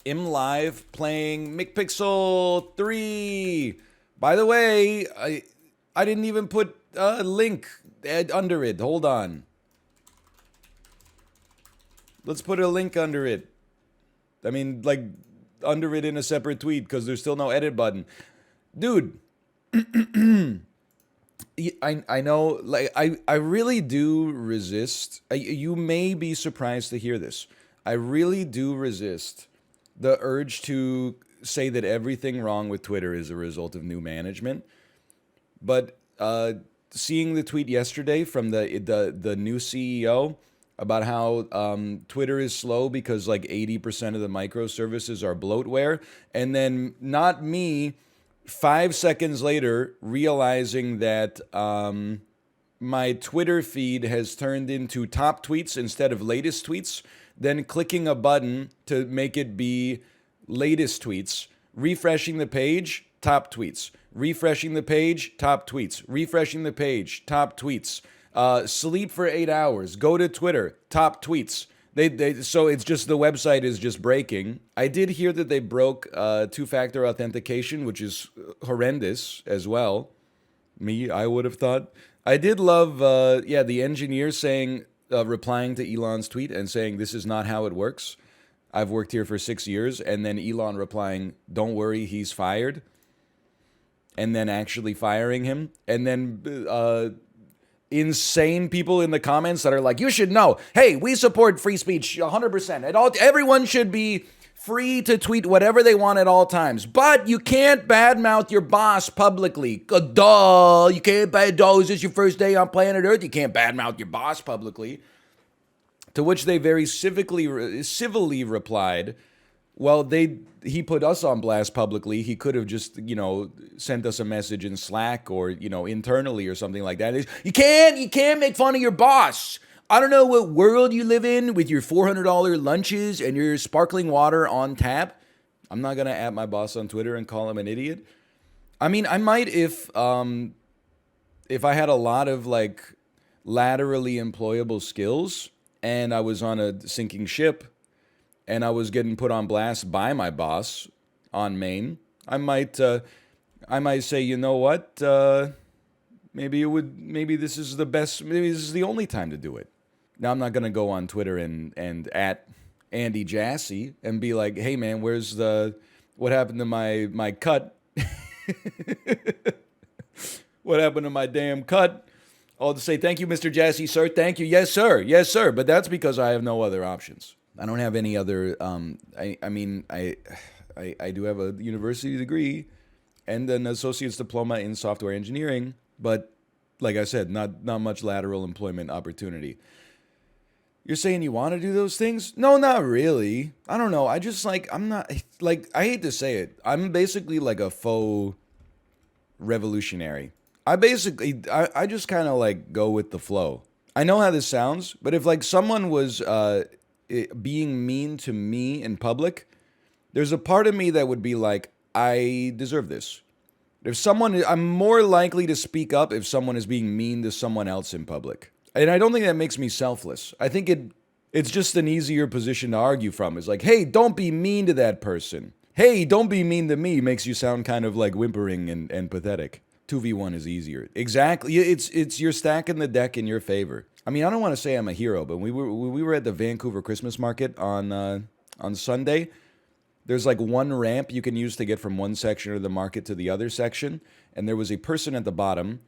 am live playing McPixel 3. By the way, I didn't even put a link under it. Hold on. Let's put a link under it. I mean, like, under it in a separate tweet, because there's still no edit button. Dude, I know, like, I really do resist. You may be surprised to hear this. I really do resist the urge to say that everything wrong with Twitter is a result of new management. But seeing the tweet yesterday from the new CEO about how Twitter is slow because like 80% of the microservices are bloatware, and then not me 5 seconds later realizing that my Twitter feed has turned into top tweets instead of latest tweets, then clicking a button to make it be latest tweets, refreshing the page, top tweets, refreshing the page, top tweets, refreshing the page, top tweets, sleep for 8 hours, go to Twitter, top tweets. So it's just the website is just breaking. I did hear that they broke two-factor authentication, which is horrendous as well. I would have thought. I did love, the engineer saying, replying to Elon's tweet and saying, this is not how it works. I've worked here for 6 years. And then Elon replying, don't worry, he's fired. And then actually firing him. And then insane people in the comments that are like, you should know, hey, we support free speech 100%. Everyone should be free to tweet whatever they want at all times. But you can't badmouth your boss publicly. Duh. You can't is this your first day on planet Earth? You can't badmouth your boss publicly. To which they very civilly replied, well, he put us on blast publicly. He could have just, sent us a message in Slack or, internally or something like that. You can't make fun of your boss. I don't know what world you live in with your $400 lunches and your sparkling water on tap. I'm not going to at my boss on Twitter and call him an idiot. I mean, I might if I had a lot of like laterally employable skills and I was on a sinking ship and I was getting put on blast by my boss on Maine, I might say, you know what? Maybe this is the best. Maybe this is the only time to do it. Now, I'm not going to go on Twitter and at Andy Jassy and be like, hey, man, what happened to my cut? What happened to my damn cut? I'll just say, thank you, Mr. Jassy, sir. Thank you. Yes, sir. Yes, sir. But that's because I have no other options. I don't have any other, I do have a university degree and an associate's diploma in software engineering, but like I said, not much lateral employment opportunity. You're saying you want to do those things? No, not really. I don't know. I just I'm not, I hate to say it. I'm basically like a faux revolutionary. I just kind of go with the flow. I know how this sounds, but if someone was being mean to me in public, there's a part of me that would be like, I deserve this. I'm more likely to speak up if someone is being mean to someone else in public. And I don't think that makes me selfless. I think it's just an easier position to argue from. It's like, hey, don't be mean to that person. Hey, don't be mean to me makes you sound kind of like whimpering and pathetic. 2v1 is easier. Exactly. It's you're stacking the deck in your favor. I mean, I don't want to say I'm a hero, but we were at the Vancouver Christmas market on Sunday. There's one ramp you can use to get from one section of the market to the other section. And there was a person at the bottom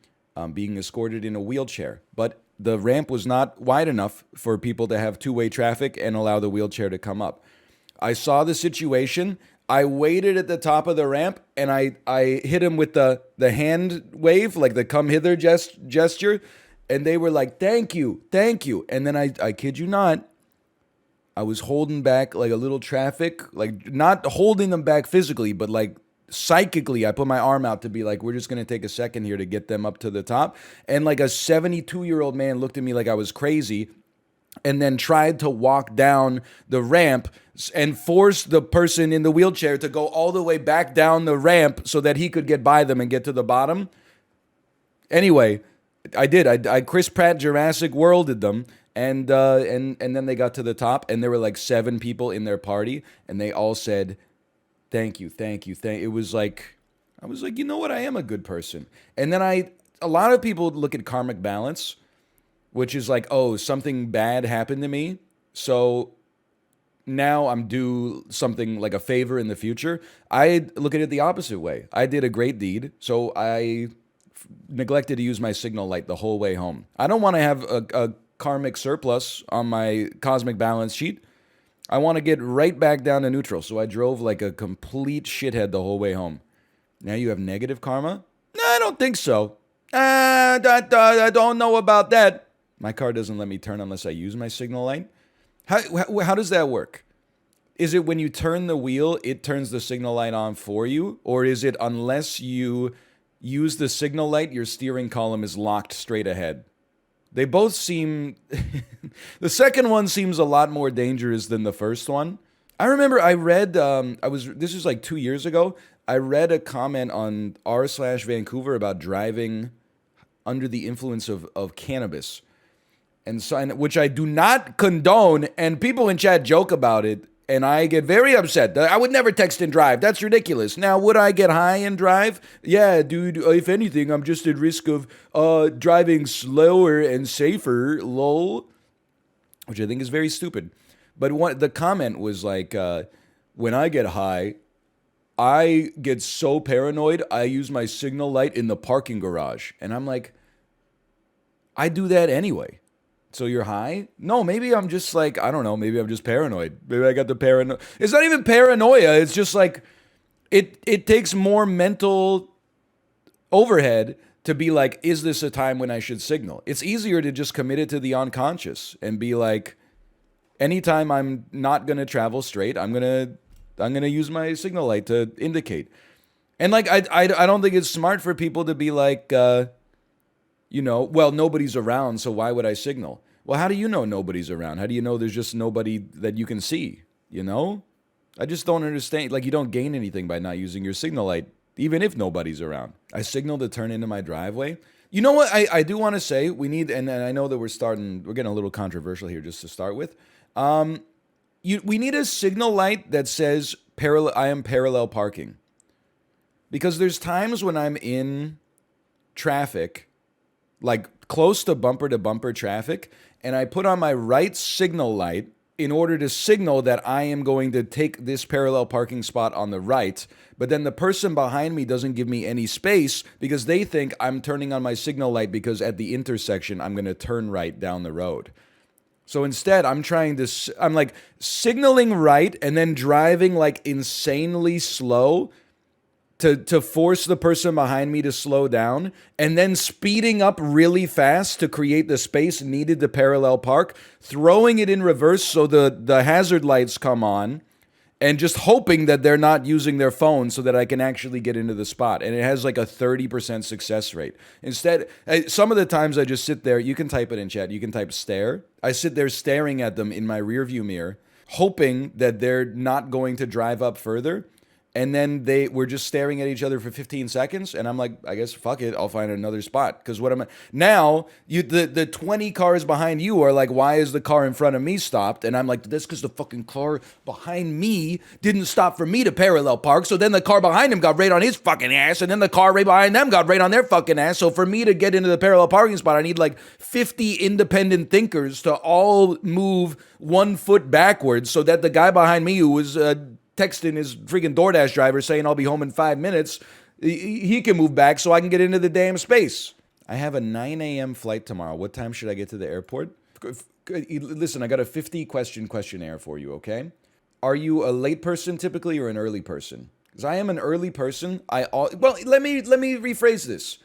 being escorted in a wheelchair. But the ramp was not wide enough for people to have two-way traffic and allow the wheelchair to come up. I saw the situation. I waited at the top of the ramp and I hit him with the hand wave, like the come hither gesture. And they were like, thank you. And then I kid you not, I was holding back a little traffic, not holding them back physically, but psychically, I put my arm out to be like, we're just going to take a second here to get them up to the top. And a 72-year-old man looked at me like I was crazy and then tried to walk down the ramp and force the person in the wheelchair to go all the way back down the ramp so that he could get by them and get to the bottom. Anyway, I did. I Chris Pratt Jurassic Worlded them. And then they got to the top, and there were like 7 people in their party, and they all said, "Thank you, thank you, thank." It was like I was like, you know what? I am a good person. And then a lot of people look at karmic balance, which is like, oh, something bad happened to me, so now I'm due something like a favor in the future. I look at it the opposite way. I did a great deed, so I neglected to use my signal light the whole way home. I don't want to have a karmic surplus on my cosmic balance sheet. I want to get right back down to neutral, so I drove like a complete shithead the whole way home. Now you have negative karma? No, I don't think so. I don't know about that. My car doesn't let me turn unless I use my signal light. How does that work? Is it when you turn the wheel, it turns the signal light on for you? Or is it unless you use the signal light, your steering column is locked straight ahead? They both seem... The second one seems a lot more dangerous than the first one. I remember I read, this was like 2 years ago, I read a comment on r/Vancouver about driving under the influence of cannabis. Which I do not condone, and people in chat joke about it, and I get very upset. I would never text and drive. That's ridiculous. Now, would I get high and drive? Yeah, dude, if anything, I'm just at risk of driving slower and safer, lol. Which I think is very stupid. But the comment was like, when I get high, I get so paranoid, I use my signal light in the parking garage. And I'm like, I do that anyway. So you're high? No, maybe I'm just like, I don't know, maybe I'm just paranoid. Maybe I got the paranoia. It's not even paranoia. It's just like, it takes more mental overhead to be like, is this a time when I should signal? It's easier to just commit it to the unconscious and be like, anytime I'm not going to travel straight, I'm going to use my signal light to indicate. And like, I don't think it's smart for people to be like, well, nobody's around, so why would I signal? Well, how do you know nobody's around? How do you know there's just nobody that you can see? I just don't understand. Like, you don't gain anything by not using your signal light, even if nobody's around. I signaled to turn into my driveway. You know what? I do want to say we need, and I know that we're getting a little controversial here just to start with. We need a signal light that says I am parallel parking. Because there's times when I'm in traffic, like close to bumper traffic, and I put on my right signal light in order to signal that I am going to take this parallel parking spot on the right, but then the person behind me doesn't give me any space because they think I'm turning on my signal light because at the intersection I'm going to turn right down the road. So instead, I'm like signaling right and then driving like insanely slow to force the person behind me to slow down, and then speeding up really fast to create the space needed to parallel park, throwing it in reverse so the hazard lights come on, and just hoping that they're not using their phone so that I can actually get into the spot. And it has like a 30% success rate. Instead, some of the times I just sit there, you can type it in chat, you can type stare. I sit there staring at them in my rearview mirror, hoping that they're not going to drive up further. And then we're just staring at each other for 15 seconds. And I'm like, I guess, fuck it. I'll find another spot. Because now, the 20 cars behind you are like, why is the car in front of me stopped? And I'm like, that's because the fucking car behind me didn't stop for me to parallel park. So then the car behind him got right on his fucking ass. And then the car right behind them got right on their fucking ass. So for me to get into the parallel parking spot, I need like 50 independent thinkers to all move 1 foot backwards so that the guy behind me who was... texting his freaking DoorDash driver saying I'll be home in 5 minutes, he can move back so I can get into the damn space. I have a 9 a.m. flight tomorrow. What time should I get to the airport? Listen, I got a 50-question questionnaire for you, okay? Are you a late person typically or an early person? Because I am an early person. Well, let me rephrase this.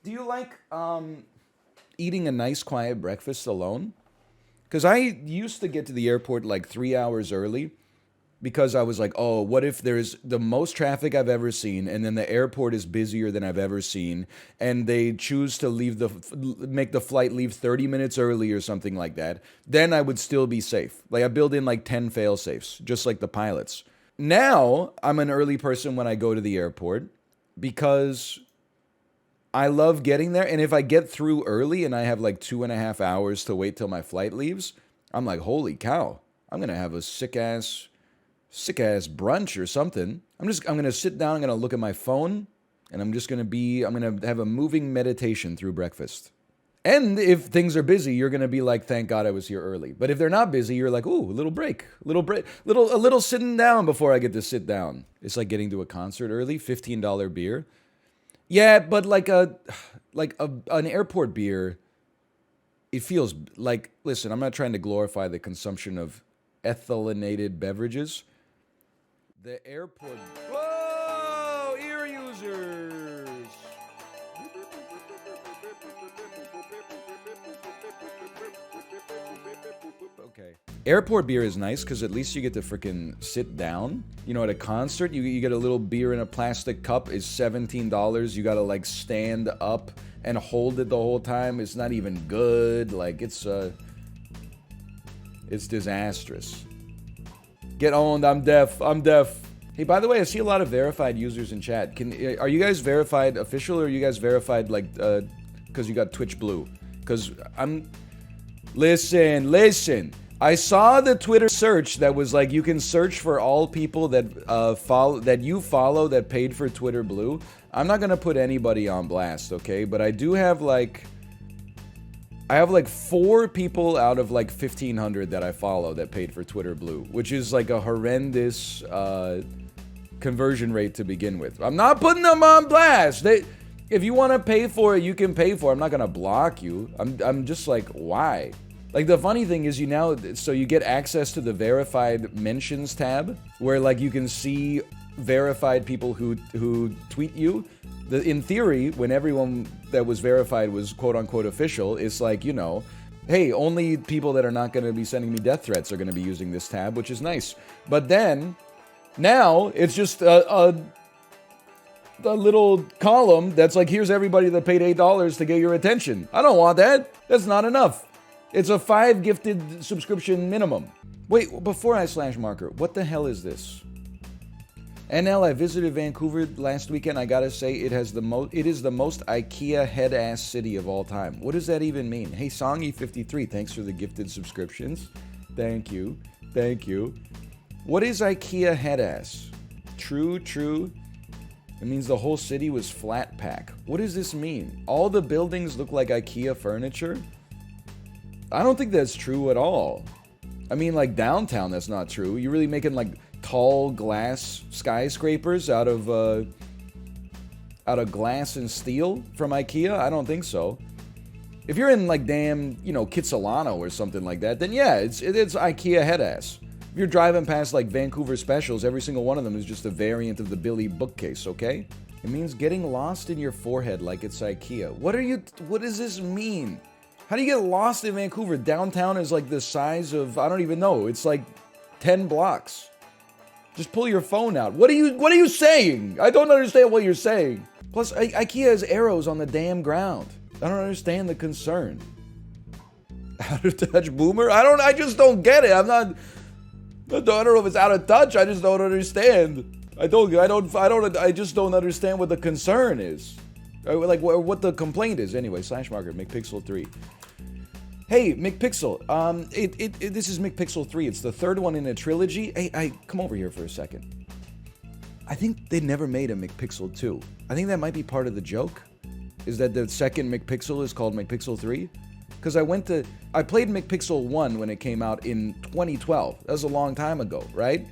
Do you like eating a nice quiet breakfast alone? Because I used to get to the airport like 3 hours early because I was like, oh, what if there's the most traffic I've ever seen and then the airport is busier than I've ever seen and they choose to make the flight leave 30 minutes early or something like that, then I would still be safe. Like I build in like 10 fail safes, just like the pilots. Now I'm an early person when I go to the airport because I love getting there. And if I get through early and I have like 2.5 hours to wait till my flight leaves, I'm like, holy cow, I'm going to have a sick ass brunch or something. I'm going to sit down, I'm going to look at my phone, and I'm going to have a moving meditation through breakfast. And if things are busy, you're going to be like, thank God I was here early. But if they're not busy, you're like, ooh, a little break, a little sitting down before I get to sit down. It's like getting to a concert early, $15 beer. Yeah, but like an airport beer, it feels like, listen, I'm not trying to glorify the consumption of ethylenated beverages. The airport, whoa, ear users. Okay. Airport beer is nice because at least you get to freaking sit down. You know, at a concert, you get a little beer in a plastic cup is $17. You got to like stand up and hold it the whole time. It's not even good. Like it's disastrous. Get owned. I'm deaf. Hey, by the way, I see a lot of verified users in chat. Are you guys verified official or are you guys verified like because you got Twitch Blue? Because Listen. I saw the Twitter search that was like you can search for all people that you follow that paid for Twitter Blue. I'm not gonna put anybody on blast, okay? But I do have like 4 people out of like 1,500 that I follow that paid for Twitter Blue, which is like a horrendous conversion rate to begin with. I'm not putting them on blast. If you want to pay for it, you can pay for it. I'm not gonna block you. I'm just like, why? Like the funny thing is so you get access to the verified mentions tab where like you can see verified people who tweet you. In theory, when everyone that was verified was quote unquote official, it's like, you know, hey, only people that are not going to be sending me death threats are going to be using this tab, which is nice. But then now it's just a little column that's like, here's everybody that paid $8 to get your attention. I don't want that. That's not enough. It's a 5 gifted subscription minimum. Wait, before I slash marker, what the hell is this? NL, I visited Vancouver last weekend. I gotta say, it is the most IKEA head-ass city of all time. What does that even mean? Hey, Songy53, thanks for the gifted subscriptions. Thank you. What is IKEA head-ass? True. It means the whole city was flat pack. What does this mean? All the buildings look like IKEA furniture? I don't think that's true at all. I mean, like downtown, that's not true. You're really making like tall glass skyscrapers out of glass and steel from IKEA? I don't think so. If you're in like damn, Kitsilano or something like that, then yeah, it's IKEA head ass. If you're driving past like Vancouver specials, every single one of them is just a variant of the Billy bookcase, okay? It means getting lost in your forehead like it's IKEA. What does this mean? How do you get lost in Vancouver? Downtown is like the size of, I don't even know, it's like 10 blocks. Just pull your phone out. What are you saying? I don't understand what you're saying. Plus, IKEA has arrows on the damn ground. I don't understand the concern. Out of touch boomer? I just don't get it. I don't know if it's out of touch. I just don't understand. I just don't understand what the concern is. Like what the complaint is. Anyway, slash marker, McPixel 3. Hey, McPixel, this is McPixel 3. It's the third one in a trilogy. Hey, come over here for a second. I think they never made a McPixel 2. I think that might be part of the joke, is that the second McPixel is called McPixel 3. Because I played McPixel 1 when it came out in 2012. That was a long time ago, right?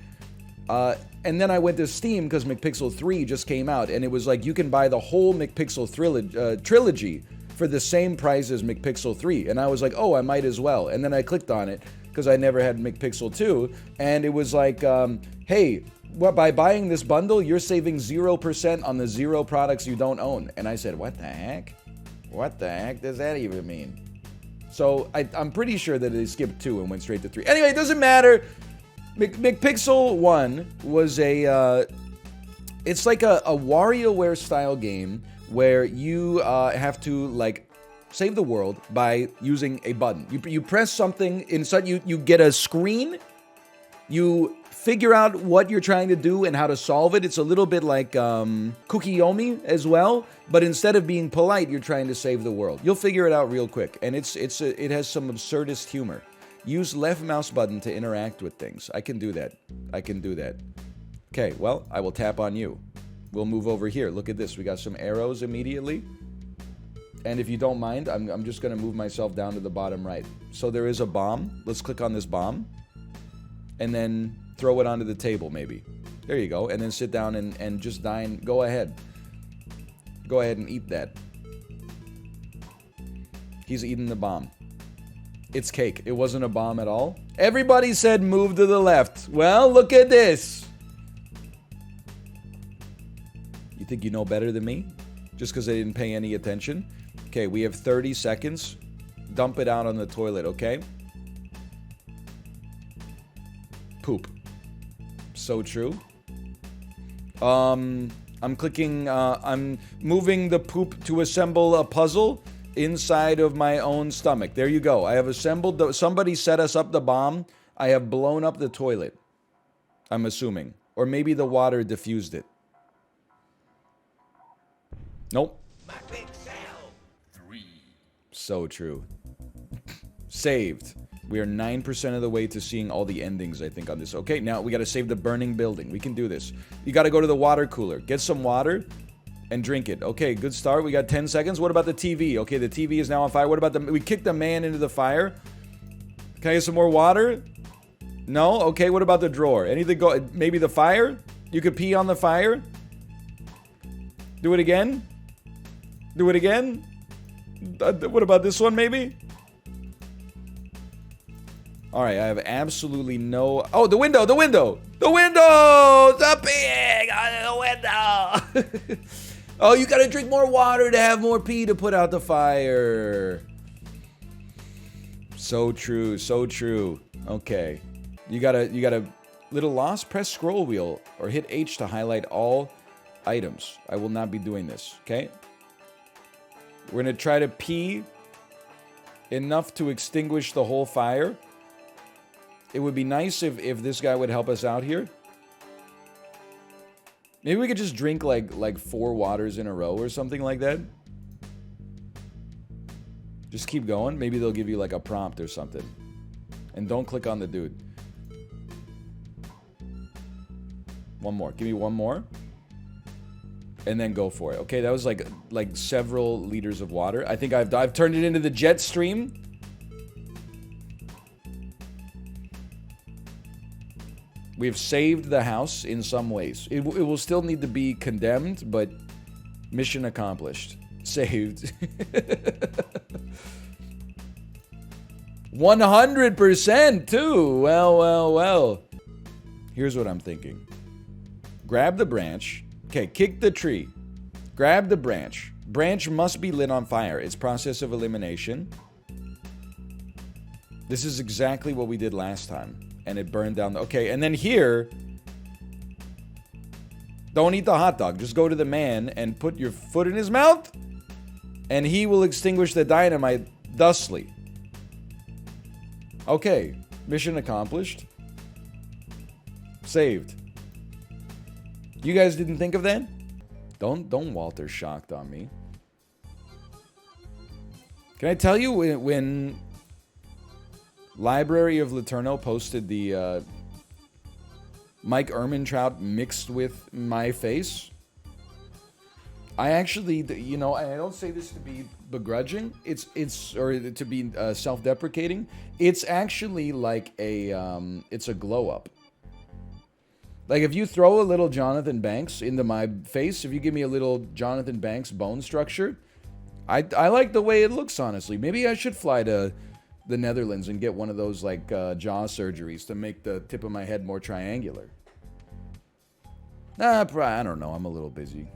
And then I went to Steam because McPixel 3 just came out, and it was like you can buy the whole McPixel trilogy for the same price as McPixel 3. And I was like, oh, I might as well. And then I clicked on it because I never had McPixel 2. And it was like, hey, by buying this bundle, you're saving 0% on the 0 products you don't own. And I said, what the heck? What the heck does that even mean? So I'm pretty sure that they skipped 2 and went straight to 3. Anyway, it doesn't matter. McPixel 1 was it's like a WarioWare style game where you have to like save the world by using a button. You press something inside, you get a screen You figure out what you're trying to do and how to solve it. It's a little bit like Kukiyomi as well, but instead of being polite, you're trying to save the world. You'll figure it out real quick, and it has some absurdist humor. Use left mouse button to interact with things. I can do that. I can do that. Okay, well, I will tap on you. We'll move over here. Look at this. We got some arrows immediately. And if you don't mind, I'm just going to move myself down to the bottom right. So there is a bomb. Let's click on this bomb. And then throw it onto the table, maybe. There you go. And then sit down and just dine. Go ahead. Go ahead and eat that. He's eating the bomb. It's cake. It wasn't a bomb at all. Everybody said move to the left. Well, look at this. You think you know better than me? Just because I didn't pay any attention? Okay, we have 30 seconds. Dump it out on the toilet, okay? Poop. So true. I'm clicking, I'm moving the poop to assemble a puzzle inside of my own stomach. There you go. I have assembled, somebody set us up the bomb. I have blown up the toilet. I'm assuming. Or maybe the water diffused it. Nope. So true. Saved. We are 9% of the way to seeing all the endings, I think, on this. Okay, now we got to save the burning building. We can do this. You got to go to the water cooler. Get some water and drink it. Okay, good start. We got 10 seconds. What about the TV? Okay, the TV is now on fire. What about the... We kicked the man into the fire. Can I get some more water? No? Okay, what about the drawer? Anything go... Maybe the fire? You could pee on the fire? Do it again? Do it again? What about this one, maybe? All right, I have absolutely no... Oh, the window, the window! The window! The pig on the window! Oh, you gotta drink more water to have more pee to put out the fire. So true, so true. Okay. You gotta... Little lost, press scroll wheel or hit H to highlight all items. I will not be doing this, okay? We're gonna try to pee enough to extinguish the whole fire. It would be nice if this guy would help us out here. Maybe we could just drink like 4 waters in a row or something like that. Just keep going. Maybe they'll give you like a prompt or something. And don't click on the dude. One more. Give me one more. And then go for it. Okay, that was like several liters of water. I think I've turned it into the jet stream. We've saved the house in some ways. It will still need to be condemned, but mission accomplished. Saved. 100% too. Well. Here's what I'm thinking. Grab the branch. Okay, kick the tree. Grab the branch. Branch must be lit on fire. It's process of elimination. This is exactly what we did last time. And it burned down the... Okay, and then here... Don't eat the hot dog. Just go to the man and put your foot in his mouth. And he will extinguish the dynamite thusly. Okay. Mission accomplished. Saved. You guys didn't think of that? Don't Walter shocked on me. Can I tell you when Library of Laterno posted the Mike Ehrmantraut mixed with my face? I actually, you know, I don't say this to be begrudging. It's or to be self-deprecating. It's actually like it's a glow up. Like if you throw a little Jonathan Banks into my face, if you give me a little Jonathan Banks bone structure, I like the way it looks, honestly. Maybe I should fly to the Netherlands and get one of those like jaw surgeries to make the tip of my head more triangular. I don't know. I'm a little busy.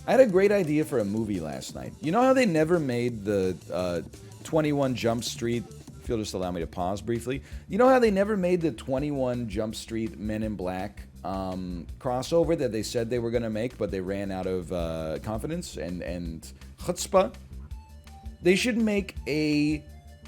I had a great idea for a movie last night. You know how they never made the 21 Jump Street... If you'll just allow me to pause briefly. You know how they never made the 21 Jump Street Men in Black crossover that they said they were going to make, but they ran out of confidence and chutzpah? They should make a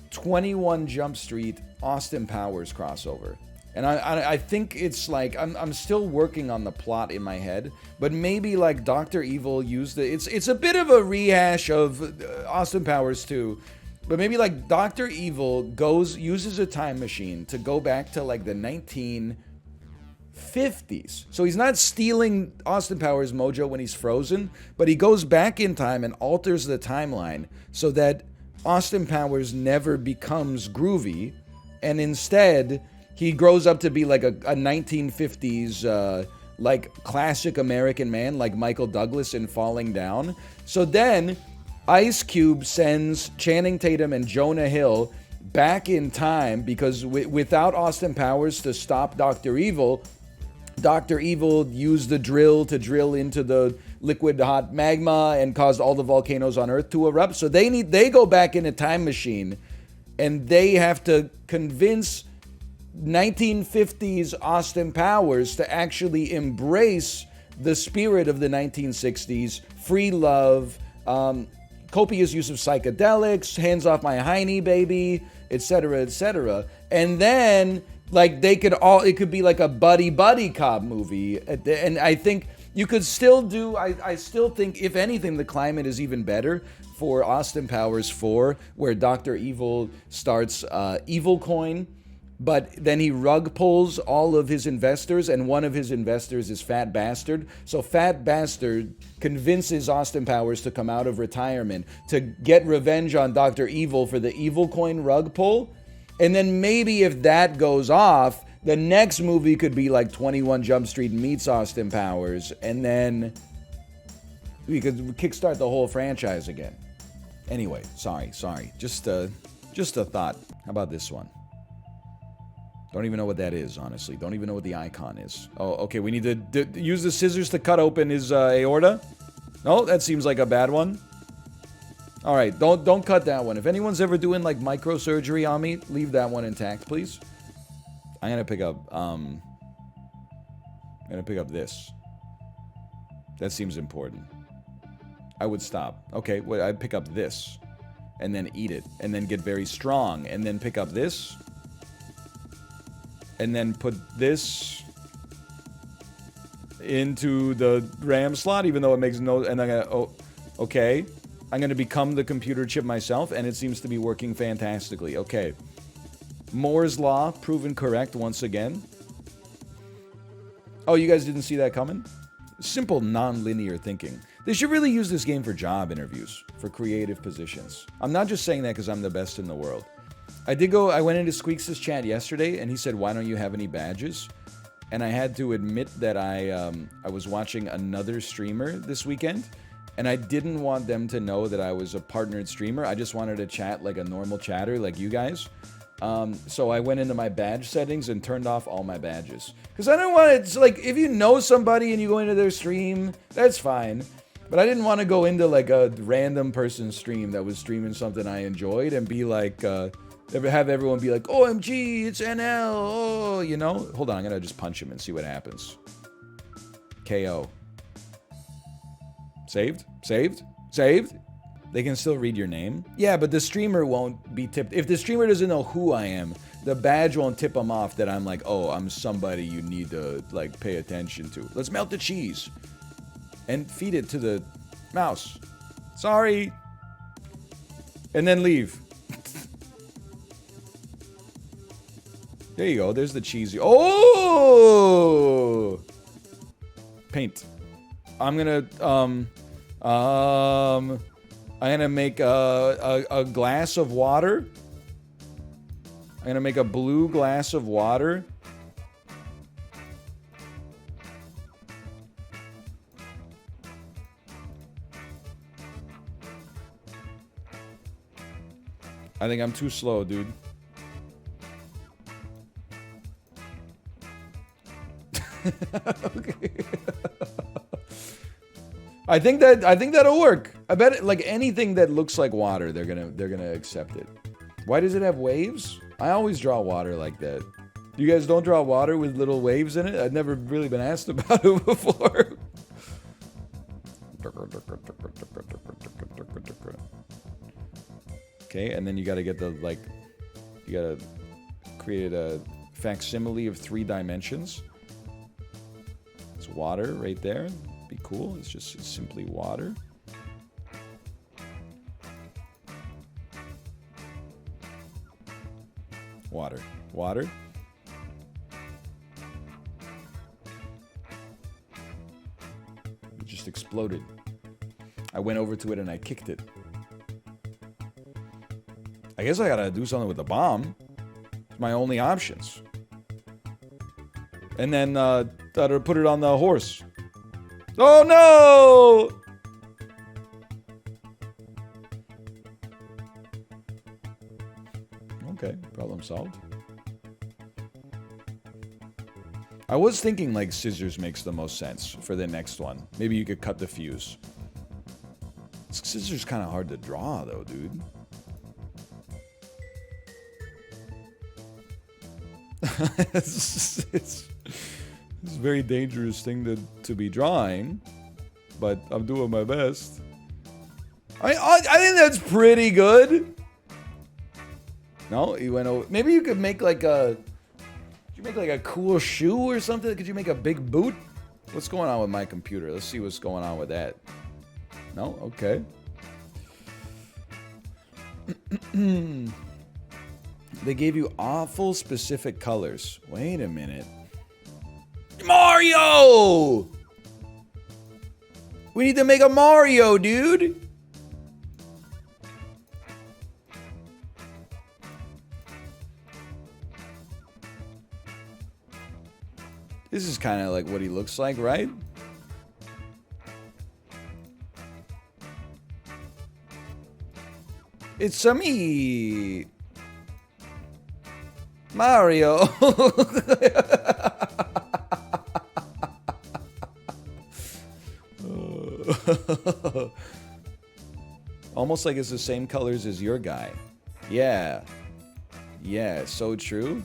21 Jump Street Austin Powers crossover. And I think it's like I'm still working on the plot in my head, but maybe like Dr. Evil used it. It's a bit of a rehash of Austin Powers 2, but maybe like Dr. Evil uses a time machine to go back to like the 1950s. So he's not stealing Austin Powers' mojo when he's frozen, but he goes back in time and alters the timeline so that Austin Powers never becomes groovy, and instead he grows up to be like a 1950s like classic American man, like Michael Douglas in Falling Down. So then Ice Cube sends Channing Tatum and Jonah Hill back in time because without Austin Powers to stop Dr. Evil used the drill to drill into the liquid hot magma and caused all the volcanoes on Earth to erupt. So they go back in a time machine and they have to convince 1950s Austin Powers to actually embrace the spirit of the 1960s, free love, copious use of psychedelics, hands off my hiney baby, etc., etc. And then like it could be like a buddy cop movie. And I think you could still do, I still think if anything the climate is even better for Austin Powers 4, where Dr. Evil starts Evil Coin. But then he rug pulls all of his investors, and one of his investors is Fat Bastard. So Fat Bastard convinces Austin Powers to come out of retirement to get revenge on Dr. Evil for the Evil Coin rug pull. And then maybe if that goes off, the next movie could be like 21 Jump Street meets Austin Powers, and then we could kickstart the whole franchise again. Anyway, sorry. Just a thought. How about this one? Don't even know what that is, honestly. Don't even know what the icon is. Oh, okay, we need to use the scissors to cut open his aorta? No, that seems like a bad one. All right, don't cut that one. If anyone's ever doing like microsurgery on me, leave that one intact, please. I'm gonna pick up this. That seems important. I would stop. Okay, well, I'd pick up this and then eat it and then get very strong and then pick up this. And then put this into the RAM slot, even though it makes no... And I'm gonna... okay. I'm gonna become the computer chip myself, and it seems to be working fantastically. Okay. Moore's Law, proven correct once again. Oh, you guys didn't see that coming? Simple, non-linear thinking. They should really use this game for job interviews, for creative positions. I'm not just saying that because I'm the best in the world. I went into Squeaks' chat yesterday, and he said, why don't you have any badges? And I had to admit that I was watching another streamer this weekend, and I didn't want them to know that I was a partnered streamer. I just wanted to chat like a normal chatter, like you guys. So I went into my badge settings and turned off all my badges. Because I don't want it, like, if you know somebody and you go into their stream, that's fine. But I didn't want to go into like a random person's stream that was streaming something I enjoyed and be like... have everyone be like, OMG, it's NL, oh, you know? Hold on, I'm gonna just punch him and see what happens. KO. Saved? They can still read your name? Yeah, but the streamer won't be tipped. If the streamer doesn't know who I am, the badge won't tip them off that I'm like, oh, I'm somebody you need to, like, pay attention to. Let's melt the cheese. And feed it to the mouse. Sorry. And then leave. There you go. There's the cheesy. Oh! Paint. I'm gonna make a glass of water. I'm gonna make a blue glass of water. I think I'm too slow, dude. Okay. I think that'll work. I bet it, like anything that looks like water, they're gonna accept it. Why does it have waves? I always draw water like that. You guys don't draw water with little waves in it? I've never really been asked about it before. Okay, and then you gotta get the, like, you gotta create a facsimile of 3 dimensions. It's water right there. Be cool. It's simply water. Water. Water. It just exploded. I went over to it and I kicked it. I guess I gotta do something with the bomb. It's my only options. And then put it on the horse. Oh no! Okay, problem solved. I was thinking like scissors makes the most sense for the next one. Maybe you could cut the fuse. Scissors kind of hard to draw though, dude. it's a very dangerous thing to be drawing, but I'm doing my best. I think that's pretty good. No, he went over. Maybe you could make like a. Could you make like a cool shoe or something? Could you make a big boot? What's going on with my computer? Let's see what's going on with that. No? Okay. They gave you awful specific colors. Wait a minute. Mario! We need to make a Mario, dude! This is kind of like what he looks like, right? It's me, Mario. Almost like it's the same colors as your guy. Yeah. Yeah, so true.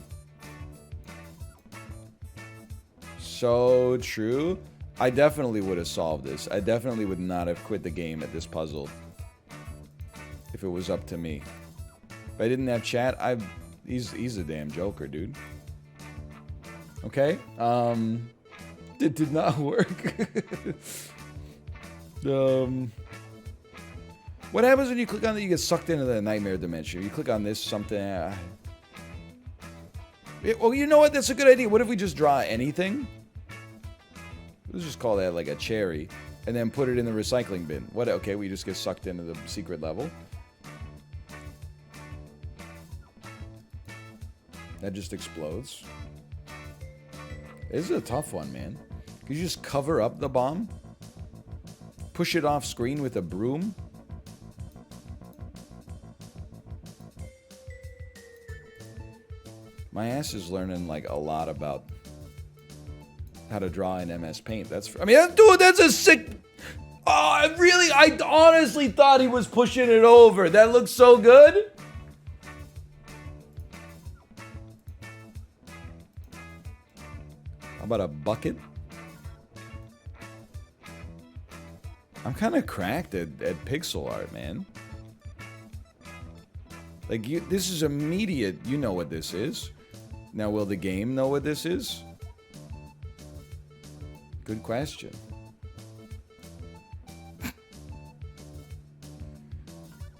So true. I definitely would have solved this. I definitely would not have quit the game at this puzzle if it was up to me. If I didn't have chat, he's a damn joker, dude. Okay. It did not work. What happens when you click on it? You get sucked into the nightmare dimension. You click on this something. Well, you know what? That's a good idea. What if we just draw anything? Let's just call that like a cherry, and then put it in the recycling bin. What? Okay, we just get sucked into the secret level. That just explodes. This is a tough one, man. Could you just cover up the bomb? Push it off screen with a broom? My ass is learning like a lot about how to draw in MS Paint. Dude, that's a sick. Oh, I honestly thought he was pushing it over. That looks so good. How about a bucket? I'm kind of cracked at pixel art, man. Like, this is immediate. You know what this is. Now, will the game know what this is? Good question.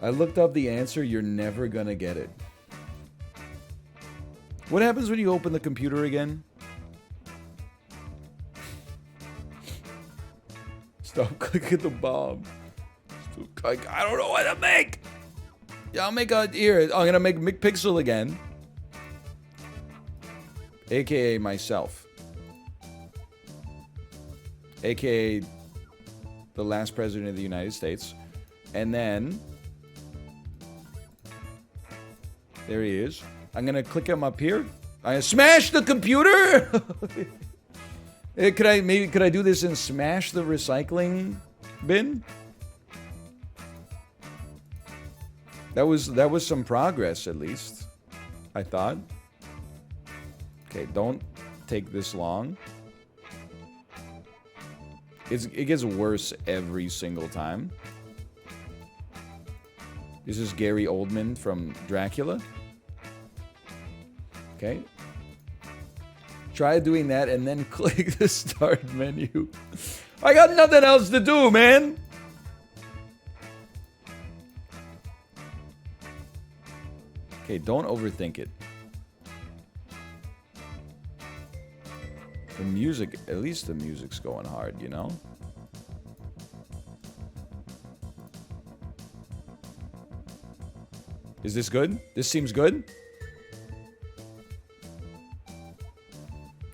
I looked up the answer. You're never gonna get it. What happens when you open the computer again? Stop clicking the bomb. I don't know what to make. Yeah, I'll make here. I'm gonna make McPixel again, aka myself, aka the last president of the United States, and then there he is. I'm gonna click him up here. I smash the computer. Could I do this and smash the recycling bin? That was some progress, at least, I thought. Okay, don't take this long. It gets worse every single time. This is Gary Oldman from Dracula. Okay. Try doing that and then click the start menu. I got nothing else to do, man. Okay, don't overthink it. The music, at least the music's going hard, you know? Is this good? This seems good?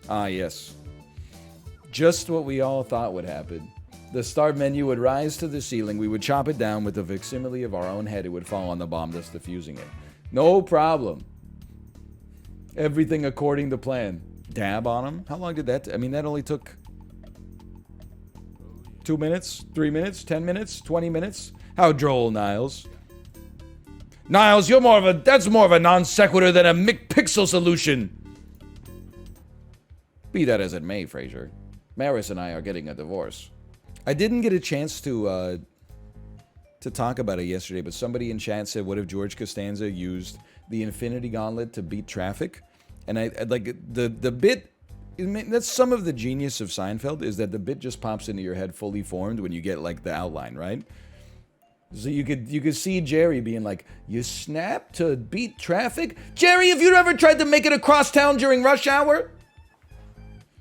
Ah, yes. Just what we all thought would happen. The start menu would rise to the ceiling. We would chop it down with a facsimile of our own head. It would fall on the bomb, thus diffusing it. No problem. Everything according to plan. Dab on him? How long did that... I mean, that only took... 2 minutes? 3 minutes? 10 minutes? 20 minutes? How droll, Niles. Niles, you're more of a... That's more of a non sequitur than a McPixel solution. Be that as it may, Fraser. Maris and I are getting a divorce. I didn't get a chance to talk about it yesterday, but somebody in chat said, what if George Costanza used the Infinity Gauntlet to beat traffic? And I like the bit, that's some of the genius of Seinfeld, is that the bit just pops into your head fully formed when you get like the outline, right? So you could see Jerry being like, you snap to beat traffic? Jerry, have you ever tried to make it across town during rush hour?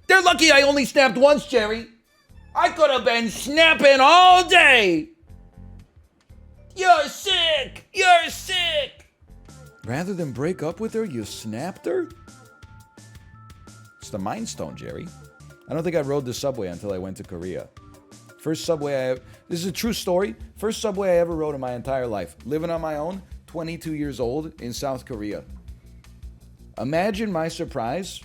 They're lucky I only snapped once, Jerry. I could have been snapping all day. You're sick. You're sick. Rather than break up with her, you snapped her? It's the Mind Stone, Jerry. I don't think I rode the subway until I went to Korea. First subway this is a true story. First subway I ever rode in my entire life. Living on my own, 22 years old, in South Korea. Imagine my surprise.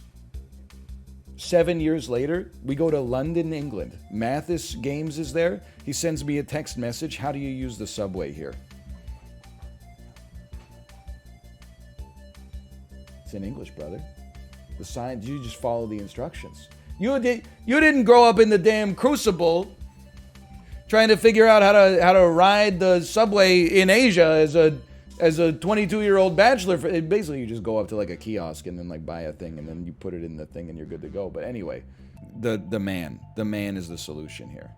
7 years later, we go to London, England. Mathis Games is there. He sends me a text message. How do you use the subway here? It's in English, brother. The signs, you just follow the instructions. You didn't grow up in the damn Crucible trying to figure out how to ride the subway in Asia as a 22-year-old bachelor. Basically, you just go up to like a kiosk and then like buy a thing and then you put it in the thing and you're good to go. But anyway, the man is the solution here.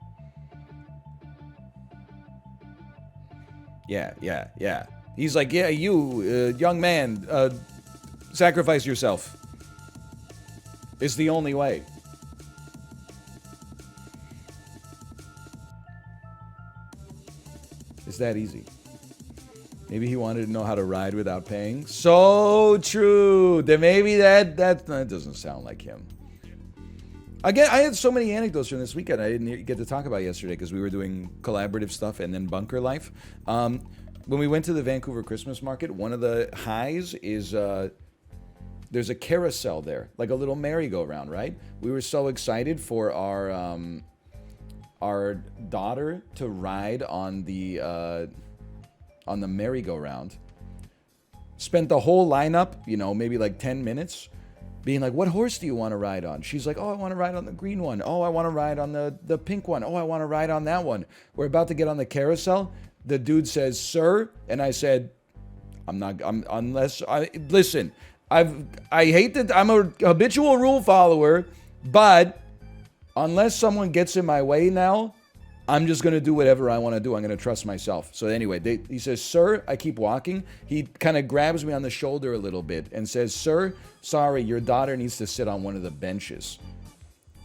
Yeah. He's like, yeah, you, young man, sacrifice yourself. It's the only way. It's that easy. Maybe he wanted to know how to ride without paying. So true. Then maybe that doesn't sound like him. Again, I had so many anecdotes from this weekend I didn't get to talk about yesterday because we were doing collaborative stuff and then bunker life. When we went to the Vancouver Christmas market, one of the highs is there's a carousel there, like a little merry-go-round, right? We were so excited for our daughter to ride on the merry-go-round. Spent the whole lineup, maybe like 10 minutes, being like, what horse do you want to ride on? She's like, oh, I want to ride on the green one. Oh, I want to ride on the pink one. Oh, I want to ride on that one. We're about to get on the carousel. The dude says, sir, and I said, listen, I hate that I'm a habitual rule follower, but unless someone gets in my way now, I'm just going to do whatever I want to do. I'm going to trust myself. So anyway, he says, sir, I keep walking. He kind of grabs me on the shoulder a little bit and says, sir, sorry, your daughter needs to sit on one of the benches.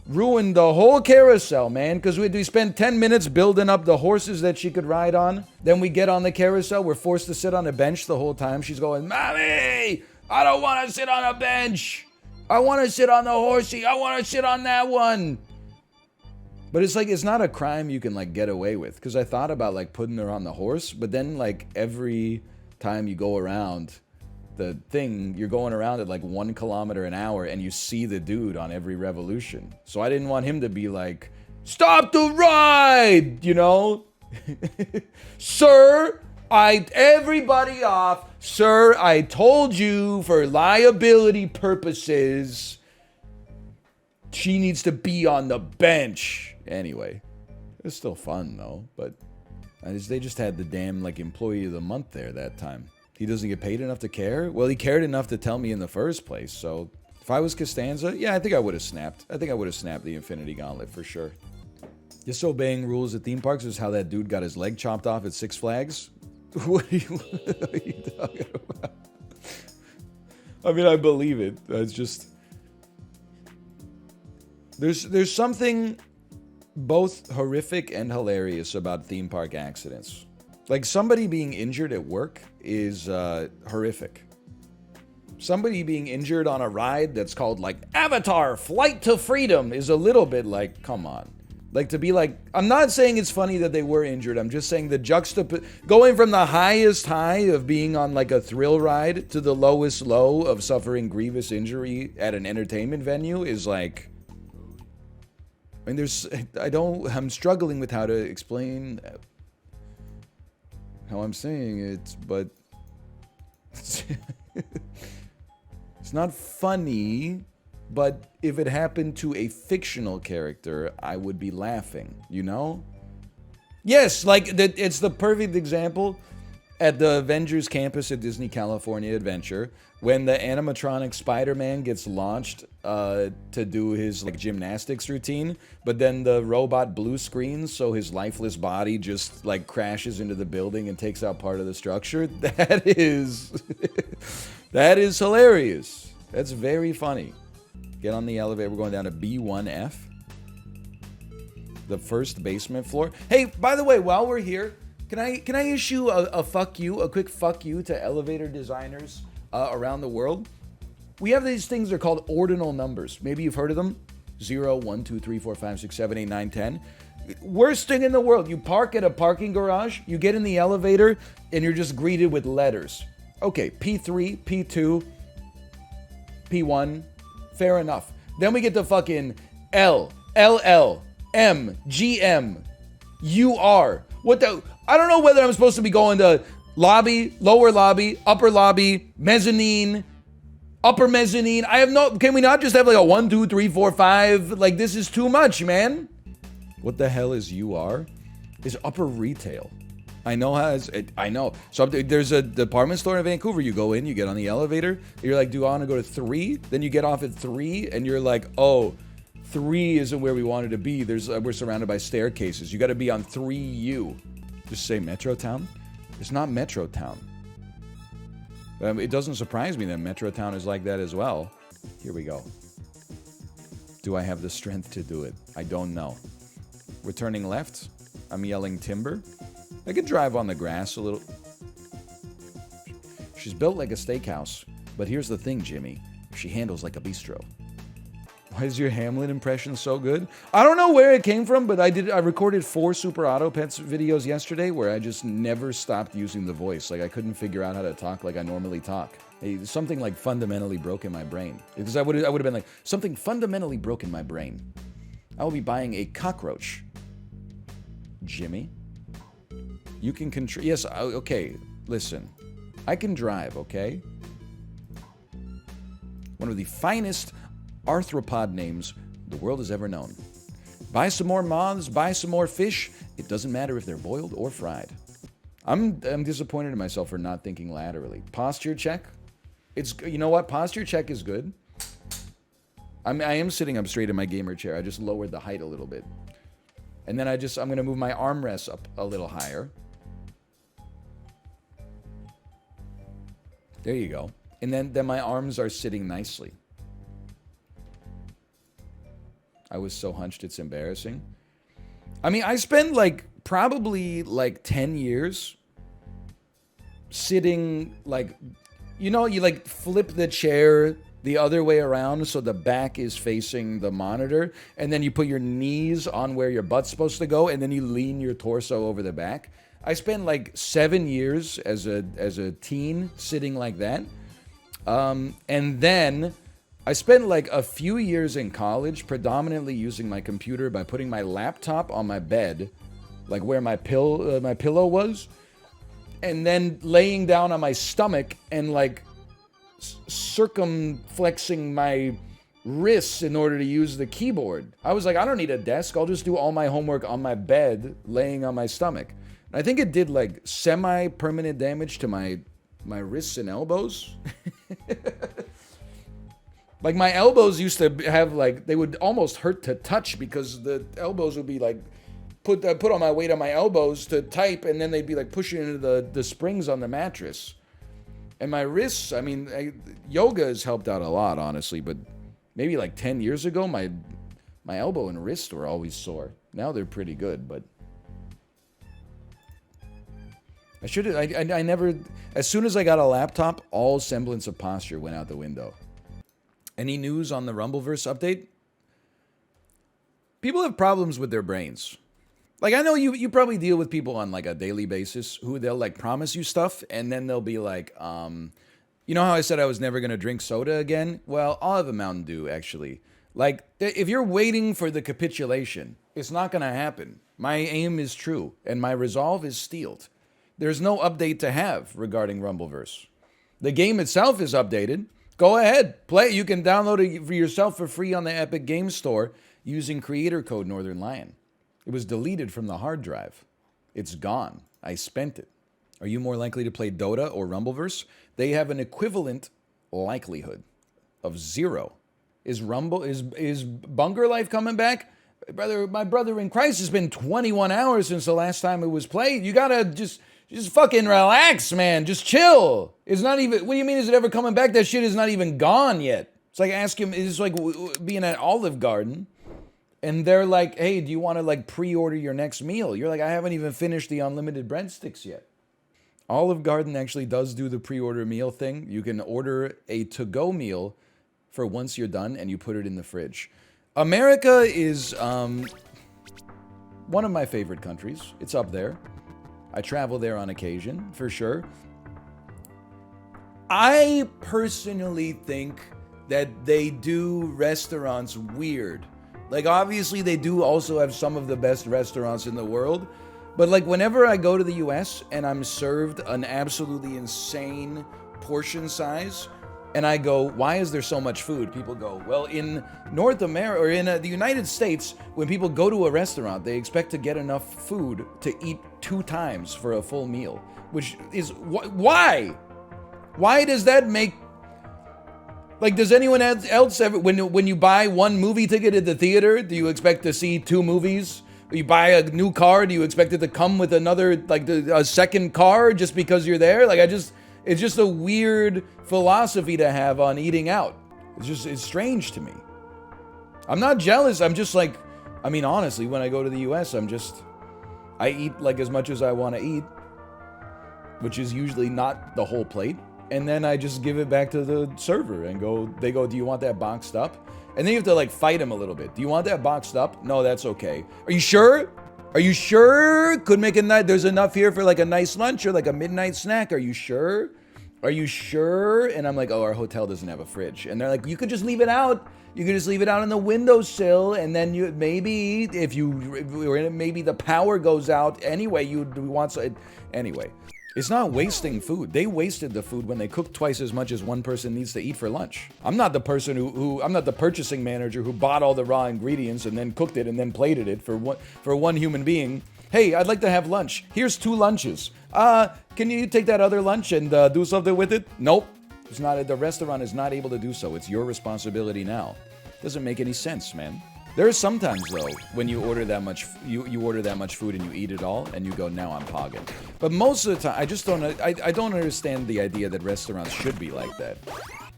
Ruined the whole carousel, man, because we spent 10 minutes building up the horses that she could ride on. Then we get on the carousel. We're forced to sit on a bench the whole time. She's going, Mommy, I don't want to sit on a bench. I want to sit on the horsey. I want to sit on that one. But it's like, it's not a crime you can like get away with. Because I thought about like putting her on the horse. But then like every time you go around the thing, you're going around at like 1 kilometer an hour and you see the dude on every revolution. So I didn't want him to be like, stop the ride, Sir, everybody off. Sir, I told you for liability purposes, she needs to be on the bench. Anyway, it's still fun though, but they just had the damn like employee of the month there that time. He doesn't get paid enough to care? Well, he cared enough to tell me in the first place, so If I was Costanza, yeah, I think I would have snapped. I think I would have snapped the Infinity Gauntlet for sure. Disobeying rules at theme parks is how that dude got his leg chopped off at Six Flags. What are you talking about? I mean, I believe it. It's just... There's something both horrific and hilarious about theme park accidents. Like, somebody being injured at work is horrific. Somebody being injured on a ride that's called, like, Avatar Flight to Freedom is a little bit like, come on. Like, to be like, I'm not saying it's funny that they were injured. I'm just saying the going from the highest high of being on, like, a thrill ride to the lowest low of suffering grievous injury at an entertainment venue is like... I mean, I'm struggling with how to explain how I'm saying it, but... It's not funny, but if it happened to a fictional character, I would be laughing, you know? Yes, like, it's the perfect example at the Avengers campus at Disney California Adventure when the animatronic Spider-Man gets launched to do his, like, gymnastics routine, but then the robot blue screens, so his lifeless body just, like, crashes into the building and takes out part of the structure. That is... that is hilarious. That's very funny. Get on the elevator. We're going down to B1F. The first basement floor. Hey, by the way, while we're here, can I issue a quick fuck you to elevator designers around the world? We have these things, they're called ordinal numbers. Maybe you've heard of them. 0, 1, 2, 3, 4, 5, 6, 7, 8, 9, 10. Worst thing in the world. You park at a parking garage, you get in the elevator, and you're just greeted with letters. Okay, P3, P2, P1, fair enough. Then we get to fucking L, LL, M, GM, UR. What the... I don't know whether I'm supposed to be going to lobby, lower lobby, upper lobby, mezzanine, upper mezzanine. I have no... Can we not just have like a 1, 2, 3, 4, 5? Like, this is too much, man. What the hell is UR? Is upper retail. I know how I know. So there's a department store in Vancouver. You go in, you get on the elevator. You're like, do I want to go to 3? Then you get off at 3, and you're like, oh, 3 isn't where we wanted to be. We're surrounded by staircases. You got to be on 3U. Just say Metrotown. It's not Metrotown. It doesn't surprise me that Metrotown is like that as well. Here we go. Do I have the strength to do it? I don't know. We're turning left. I'm yelling timber. I could drive on the grass a little. She's built like a steakhouse, but here's the thing, Jimmy. She handles like a bistro. Why is your Hamlin impression so good? I don't know where it came from, but I recorded 4 Super Auto Pets videos yesterday where I just never stopped using the voice. Like, I couldn't figure out how to talk like I normally talk. Something like fundamentally broke in my brain. Because I would have been like, something fundamentally broke in my brain. I will be buying a cockroach. Jimmy? You can control... Yes, okay, listen. I can drive, okay? One of the finest arthropod names the world has ever known. Buy some more moths, buy some more fish. It doesn't matter if they're boiled or fried. I'm disappointed in myself for not thinking laterally. Posture check. You know what? Posture check is good. I am sitting up straight in my gamer chair. I just lowered the height a little bit. And then I'm going to move my armrests up a little higher. There you go. And then my arms are sitting nicely. I was so hunched, it's embarrassing. I mean, I spent probably 10 years sitting you flip the chair the other way around so the back is facing the monitor, and then you put your knees on where your butt's supposed to go, and then you lean your torso over the back. I spent 7 years as a teen sitting like that. And then I spent a few years in college predominantly using my computer by putting my laptop on my bed, where my pillow was, and then laying down on my stomach and circumflexing my wrists in order to use the keyboard. I was like, I don't need a desk. I'll just do all my homework on my bed, laying on my stomach. And I think it did semi-permanent damage to my wrists and elbows. Like my elbows used to have like, they would almost hurt to touch because the elbows would be like, put all my weight on my elbows to type, and then they'd be like pushing into the springs on the mattress. And my wrists, I mean, yoga has helped out a lot, honestly, but maybe like 10 years ago, my elbow and wrist were always sore. Now they're pretty good, but I never, as soon as I got a laptop, all semblance of posture went out the window. Any news on the Rumbleverse update? People have problems with their brains. Like, I know you probably deal with people on like a daily basis who they'll like promise you stuff and then they'll be like, you know how I said I was never going to drink soda again? Well, I'll have a Mountain Dew, actually. Like, if you're waiting for the capitulation, it's not going to happen. My aim is true and my resolve is steeled. There's no update to have regarding Rumbleverse. The game itself is updated. Go ahead, play it. You can download it for yourself for free on the Epic Games Store using creator code northernlion. It was deleted from the hard drive. It's gone. I spent it. Are you more likely to play Dota or Rumbleverse? They have an equivalent likelihood of 0. Is Bunker Life coming back? My brother in Christ, has been 21 hours since the last time it was played. You gotta just fucking relax, man. Just chill. It's not even, what do you mean is it ever coming back? That shit is not even gone yet. It's like it's like being at Olive Garden and they're like, hey, do you want to like pre-order your next meal? You're like, I haven't even finished the unlimited breadsticks yet. Olive Garden actually does do the pre-order meal thing. You can order a to-go meal for once you're done and you put it in the fridge. America is one of my favorite countries. It's up there. I travel there on occasion, for sure. I personally think that they do restaurants weird. Like, obviously, they do also have some of the best restaurants in the world. But, like, whenever I go to the US and I'm served an absolutely insane portion size, and I go, why is there so much food? People go, well, in North America, or in the United States, when people go to a restaurant, they expect to get enough food to eat 2 times for a full meal. Which is, why? Why does that make... Like, does anyone else ever, when you buy one movie ticket at the theater, do you expect to see 2 movies? You buy a new car, do you expect it to come with another, like, a second car just because you're there? Like, it's just a weird philosophy to have on eating out. It's strange to me. I'm not jealous, I'm just like, I mean, honestly, when I go to the US, I eat like as much as I want to eat, which is usually not the whole plate. And then I just give it back to the server and they go, do you want that boxed up? And then you have to like fight them a little bit. Do you want that boxed up? No, that's okay. Are you sure? Are you sure? Could make a night. There's enough here for like a nice lunch or like a midnight snack. Are you sure? Are you sure? And I'm like, oh, our hotel doesn't have a fridge. And they're like, you could just leave it out. You could just leave it out on the windowsill. And then maybe maybe the power goes out anyway. Anyway. It's not wasting food. They wasted the food when they cooked twice as much as one person needs to eat for lunch. I'm not the person I'm not the purchasing manager who bought all the raw ingredients and then cooked it and then plated it for one human being. Hey, I'd like to have lunch. Here's 2 lunches. Can you take that other lunch and do something with it? Nope. It's not. The restaurant is not able to do so. It's your responsibility now. Doesn't make any sense, man. There are sometimes, though, when you order that much, you order that much food and you eat it all, and you go, now I'm pogging. But most of the time, I don't understand the idea that restaurants should be like that.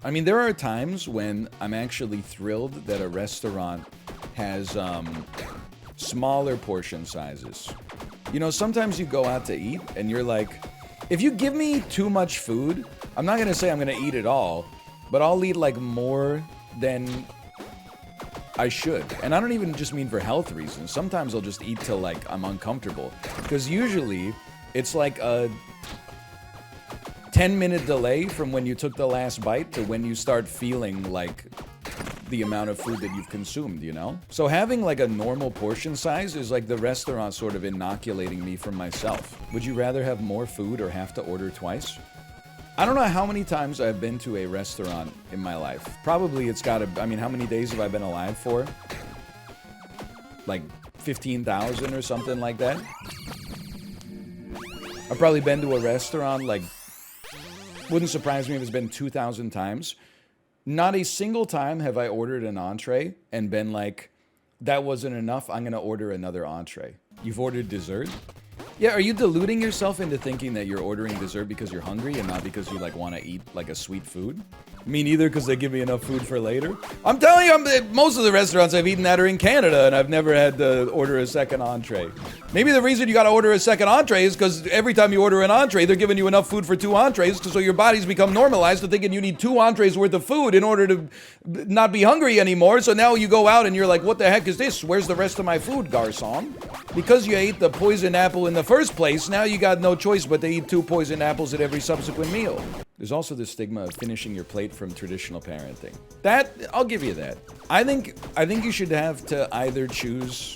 I mean, there are times when I'm actually thrilled that a restaurant has smaller portion sizes. You know, sometimes you go out to eat, and you're like, if you give me too much food, I'm not gonna say I'm gonna eat it all, but I'll eat like more than I should. And I don't even just mean for health reasons. Sometimes I'll just eat till like I'm uncomfortable. Because usually it's like a 10-minute delay from when you took the last bite to when you start feeling like the amount of food that you've consumed, you know? So having like a normal portion size is like the restaurant sort of inoculating me from myself. Would you rather have more food or have to order twice? I don't know how many times I've been to a restaurant in my life. Probably it's gotta, I mean, how many days have I been alive for? Like 15,000 or something like that. I've probably been to a restaurant like, wouldn't surprise me if it's been 2,000 times. Not a single time have I ordered an entree and been like, that wasn't enough, I'm gonna order another entree. You've ordered dessert? Yeah, are you deluding yourself into thinking that you're ordering dessert because you're hungry and not because you like want to eat like a sweet food? Me neither, because they give me enough food for later. I'm telling you, most of the restaurants I've eaten at are in Canada, and I've never had to order a second entree. Maybe the reason you got to order a second entree is because every time you order an entree, they're giving you enough food for 2 entrees, so your body's become normalized to thinking you need 2 entrees worth of food in order to not be hungry anymore. So now you go out and you're like, what the heck is this? Where's the rest of my food, garçon? Because you ate the poisoned apple in the first place, now you got no choice but to eat 2 poisoned apples at every subsequent meal. There's also the stigma of finishing your plate from traditional parenting. That, I'll give you that. I think you should have to either choose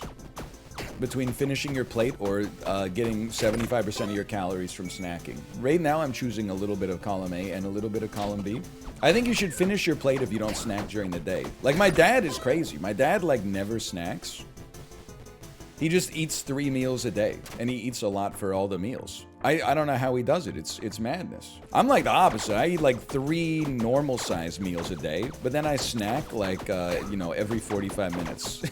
between finishing your plate or getting 75% of your calories from snacking. Right now, I'm choosing a little bit of column A and a little bit of column B. I think you should finish your plate if you don't snack during the day. Like, my dad is crazy. My dad, like, never snacks. He just eats 3 meals a day, and he eats a lot for all the meals. I don't know how he does it. It's madness. I'm like the opposite. I eat like 3 normal-sized meals a day, but then I snack like, every 45 minutes.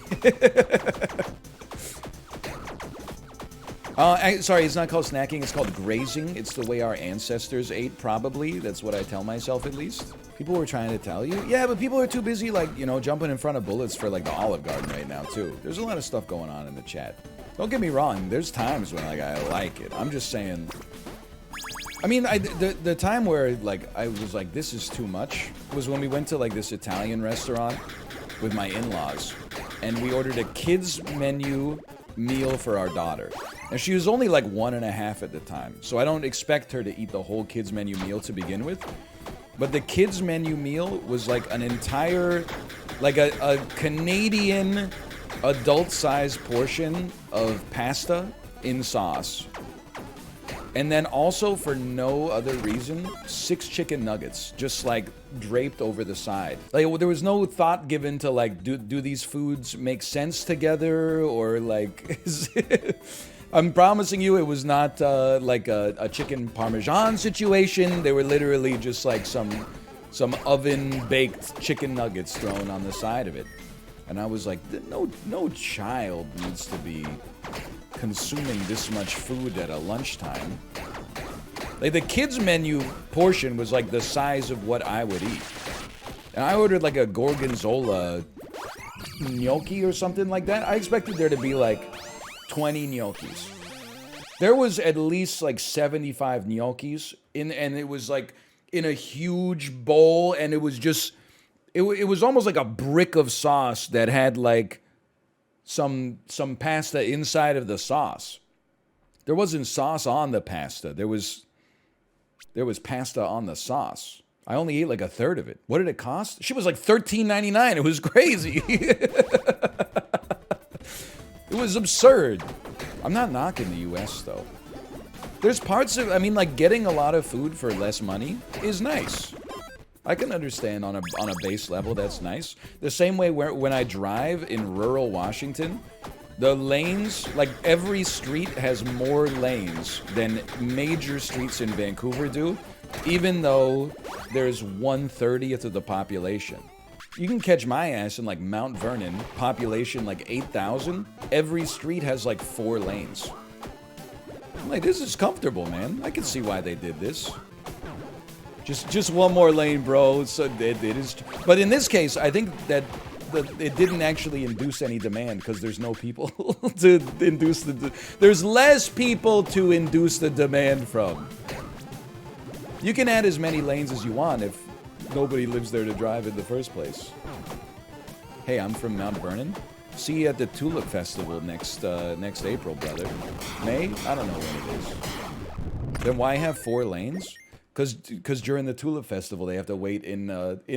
Sorry, it's not called snacking. It's called grazing. It's the way our ancestors ate, probably. That's what I tell myself, at least. People were trying to tell you. Yeah, but people are too busy, like, jumping in front of bullets for, like, the Olive Garden right now, too. There's a lot of stuff going on in the chat. Don't get me wrong. There's times when, like, I like it. I'm just saying... I mean, the time where, like, I was like, this is too much, was when we went to, like, this Italian restaurant with my in-laws. And we ordered a kids menu meal for our daughter. And she was only, like, 1.5 at the time. So I don't expect her to eat the whole kids menu meal to begin with. But the kids menu meal was like an entire, like a Canadian adult-sized portion of pasta in sauce. And then also, for no other reason, 6 chicken nuggets, just like draped over the side. Like, there was no thought given to like, do these foods make sense together, or like, I'm promising you it was not like a chicken parmesan situation. They were literally just like some oven-baked chicken nuggets thrown on the side of it. And I was like, no child needs to be consuming this much food at a lunchtime. Like, the kids menu portion was like the size of what I would eat. And I ordered like a gorgonzola gnocchi or something like that. I expected there to be like 20 gnocchis. There was at least like 75 gnocchis and it was like in a huge bowl, and it was just, it was almost like a brick of sauce that had like some pasta inside of the sauce. There wasn't sauce on the pasta. There was pasta on the sauce. I only ate like a third of it. What did it cost? She was like $13.99. It was crazy. It was absurd. I'm not knocking the US though. There's parts of, I mean, like, getting a lot of food for less money is nice. I can understand on a base level that's nice. The same way when I drive in rural Washington, the lanes, like every street has more lanes than major streets in Vancouver do, even though there's 1/30th of the population. You can catch my ass in like Mount Vernon, population like 8,000. Every street has like 4 lanes. I'm like, this is comfortable, man. I can see why they did this. Just one more lane, bro. So it is. But in this case, I think that it didn't actually induce any demand because there's no people to induce there's less people to induce the demand from. You can add as many lanes as you want if nobody lives there to drive in the first place. Hey, I'm from Mount Vernon. See you at the Tulip Festival next April, brother. May? I don't know when it is. Then why have 4 lanes? Because during the Tulip Festival, they have to wait in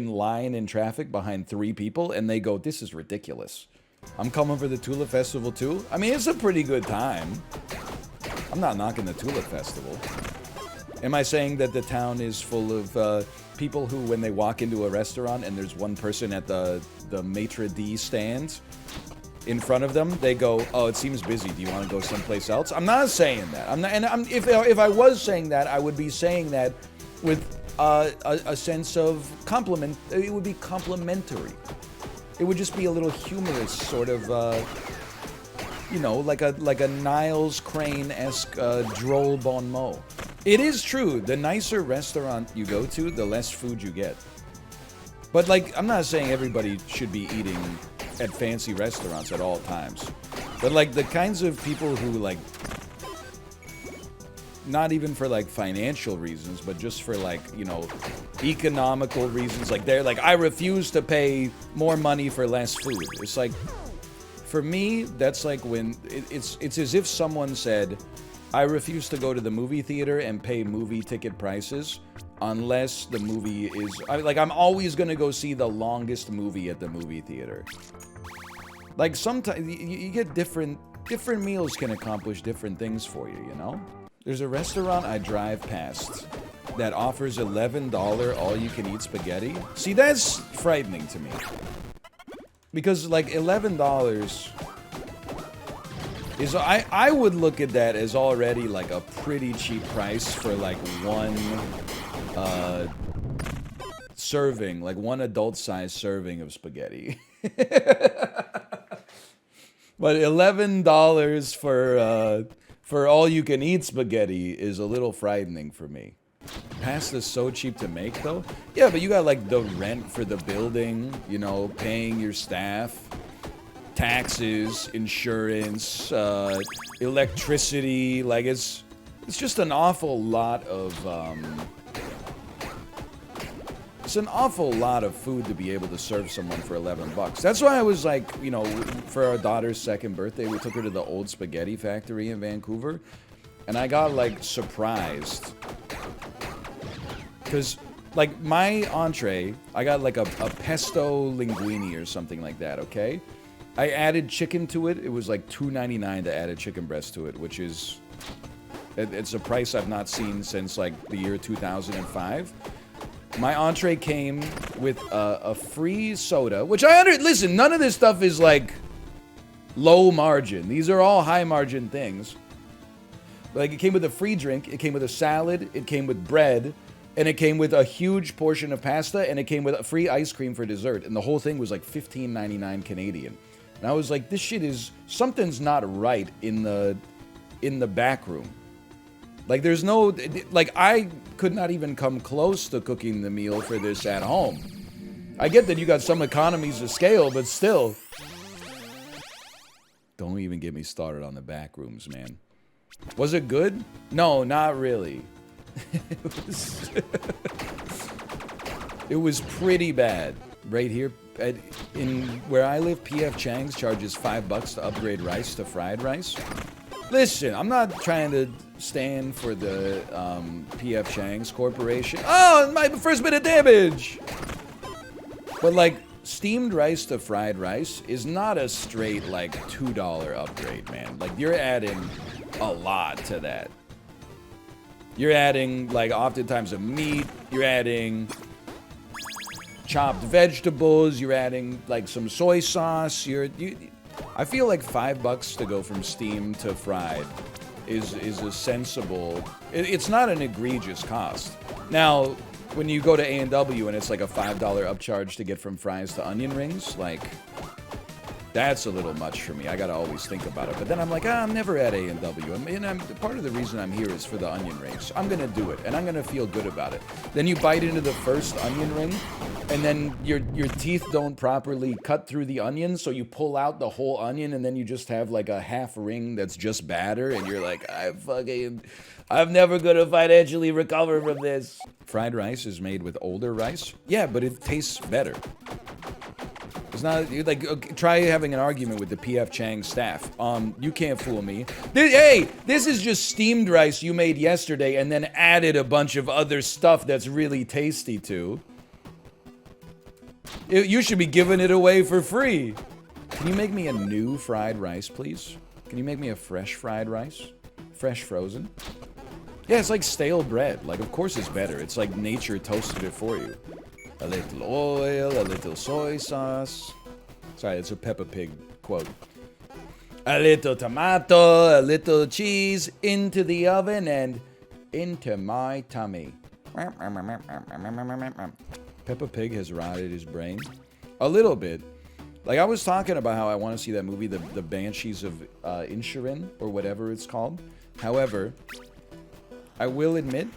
line in traffic behind 3 people, and they go, this is ridiculous. I'm coming for the Tulip Festival too? I mean, it's a pretty good time. I'm not knocking the Tulip Festival. Am I saying that the town is full of people who, when they walk into a restaurant and there's one person at the maitre d' stand in front of them, they go, oh, it seems busy. Do you want to go someplace else? I'm not saying that. If I was saying that, I would be saying that with a sense of compliment. It would be complimentary. It would just be a little humorous, sort of, you know, like a Niles Crane-esque droll bon mot. It is true. The nicer restaurant you go to, the less food you get. But, like, I'm not saying everybody should be eating at fancy restaurants at all times. But, like, the kinds of people who, like, not even for, like, financial reasons, but just for, like, you know, economical reasons. Like, they're like, I refuse to pay more money for less food. It's like, for me, that's like when, it's as if someone said, I refuse to go to the movie theater and pay movie ticket prices unless the movie is, I'm always gonna go see the longest movie at the movie theater. Like, sometimes you get different meals can accomplish different things for you, you know? There's a restaurant I drive past that offers $11 all-you-can-eat spaghetti. See, that's frightening to me. Because, like, $11 is... I would look at that as already, like, a pretty cheap price for, like, one serving. Like, one adult-sized serving of spaghetti. But $11 for all-you-can-eat spaghetti is a little frightening for me. Pasta's so cheap to make, though. Yeah, but you got, like, the rent for the building, you know, paying your staff, taxes, insurance, electricity. Like, it's just an awful lot of, it's an awful lot of food to be able to serve someone for $11. That's why I was like, you know, for our daughter's second birthday, we took her to the old spaghetti factory in Vancouver, and I got, like, surprised. Because, like, my entree, I got, like, a pesto linguine or something like that, okay? I added chicken to it. It was, like, $2.99 to add a chicken breast to it, which is... It's a price I've not seen since, like, the year 2005. My entree came with a free soda, which listen, none of this stuff is, like, low margin. These are all high margin things. Like, it came with a free drink, it came with a salad, it came with bread, and it came with a huge portion of pasta, and it came with a free ice cream for dessert, and the whole thing was like $15.99 Canadian. And I was like, this shit is, something's not right in the back room. Like, there's no, like, I could not even come close to cooking the meal for this at home. I get that you got some economies of scale, but still. Don't even get me started on the back rooms, man. Was it good? No, not really. It was pretty bad. Right here, in where I live, P.F. Chang's charges $5 to upgrade rice to fried rice. Listen, I'm not trying to stand for the P.F. Chang's corporation. Oh, my first bit of damage! But, like, steamed rice to fried rice is not a straight, like, $2 upgrade, man. Like, you're adding a lot to that. You're adding, like, oftentimes a meat. You're adding chopped vegetables. You're adding, like, some soy sauce. I feel like $5 to go from steamed to fried is a sensible... It's not an egregious cost. Now, when you go to A&W and it's like a $5 upcharge to get from fries to onion rings, like... That's a little much for me. I gotta always think about it. But then I'm like, I'm never at A&W. And part of the reason I'm here is for the onion rings. I'm gonna do it, and I'm gonna feel good about it. Then you bite into the first onion ring, and then your teeth don't properly cut through the onion, so you pull out the whole onion, and then you just have like a half ring that's just batter, and you're like, I'm never gonna financially recover from this. Fried rice is made with older rice. Yeah, but it tastes better. It's not, like, try having an argument with the P.F. Chang staff. You can't fool me. Hey, this is just steamed rice you made yesterday and then added a bunch of other stuff that's really tasty too. You should be giving it away for free. Can you make me a new fried rice, please? Can you make me a fresh fried rice? Fresh frozen? Yeah, it's like stale bread. Like, of course it's better. It's like nature toasted it for you. A little oil, a little soy sauce. Sorry, it's a Peppa Pig quote. A little tomato, a little cheese, into the oven and into my tummy. Peppa Pig has rotted his brain. A little bit. Like, I was talking about how I want to see that movie, The Banshees of Inisherin, or whatever it's called. However, I will admit,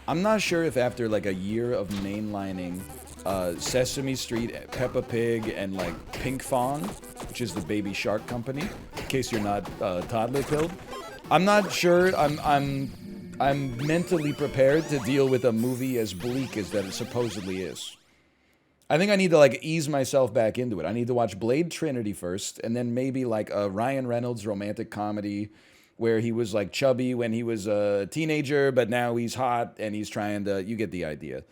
I'm not sure if after, like, a year of mainlining Sesame Street, Peppa Pig, and, like, Pink Fawn, which is the baby shark company, in case you're not toddler pilled, I'm not sure I'm mentally prepared to deal with a movie as bleak as that it supposedly is. I think I need to, like, ease myself back into it. I need to watch Blade Trinity first, and then maybe, like, a Ryan Reynolds romantic comedy where he was, like, chubby when he was a teenager, but now he's hot, and he's trying to... You get the idea.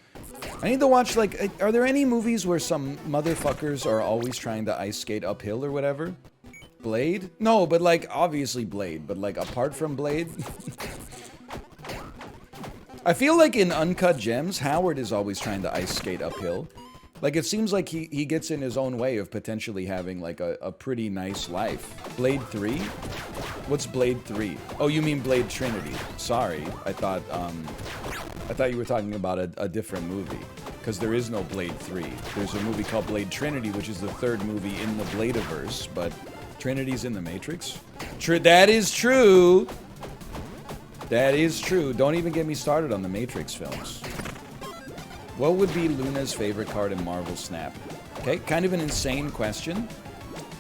I need to watch, like... Are there any movies where some motherfuckers are always trying to ice skate uphill or whatever? Blade? No, but, like, obviously Blade, but, like, apart from Blade... I feel like in Uncut Gems, Howard is always trying to ice skate uphill. Like, it seems like he gets in his own way of potentially having, like, a pretty nice life. Blade 3? What's Blade 3? Oh, you mean Blade Trinity. Sorry. I thought you were talking about a different movie. Because there is no Blade 3. There's a movie called Blade Trinity, which is the third movie in the Bladeverse, but Trinity's in the Matrix? That is true! That is true. Don't even get me started on the Matrix films. What would be Luna's favorite card in Marvel Snap? Okay, kind of an insane question,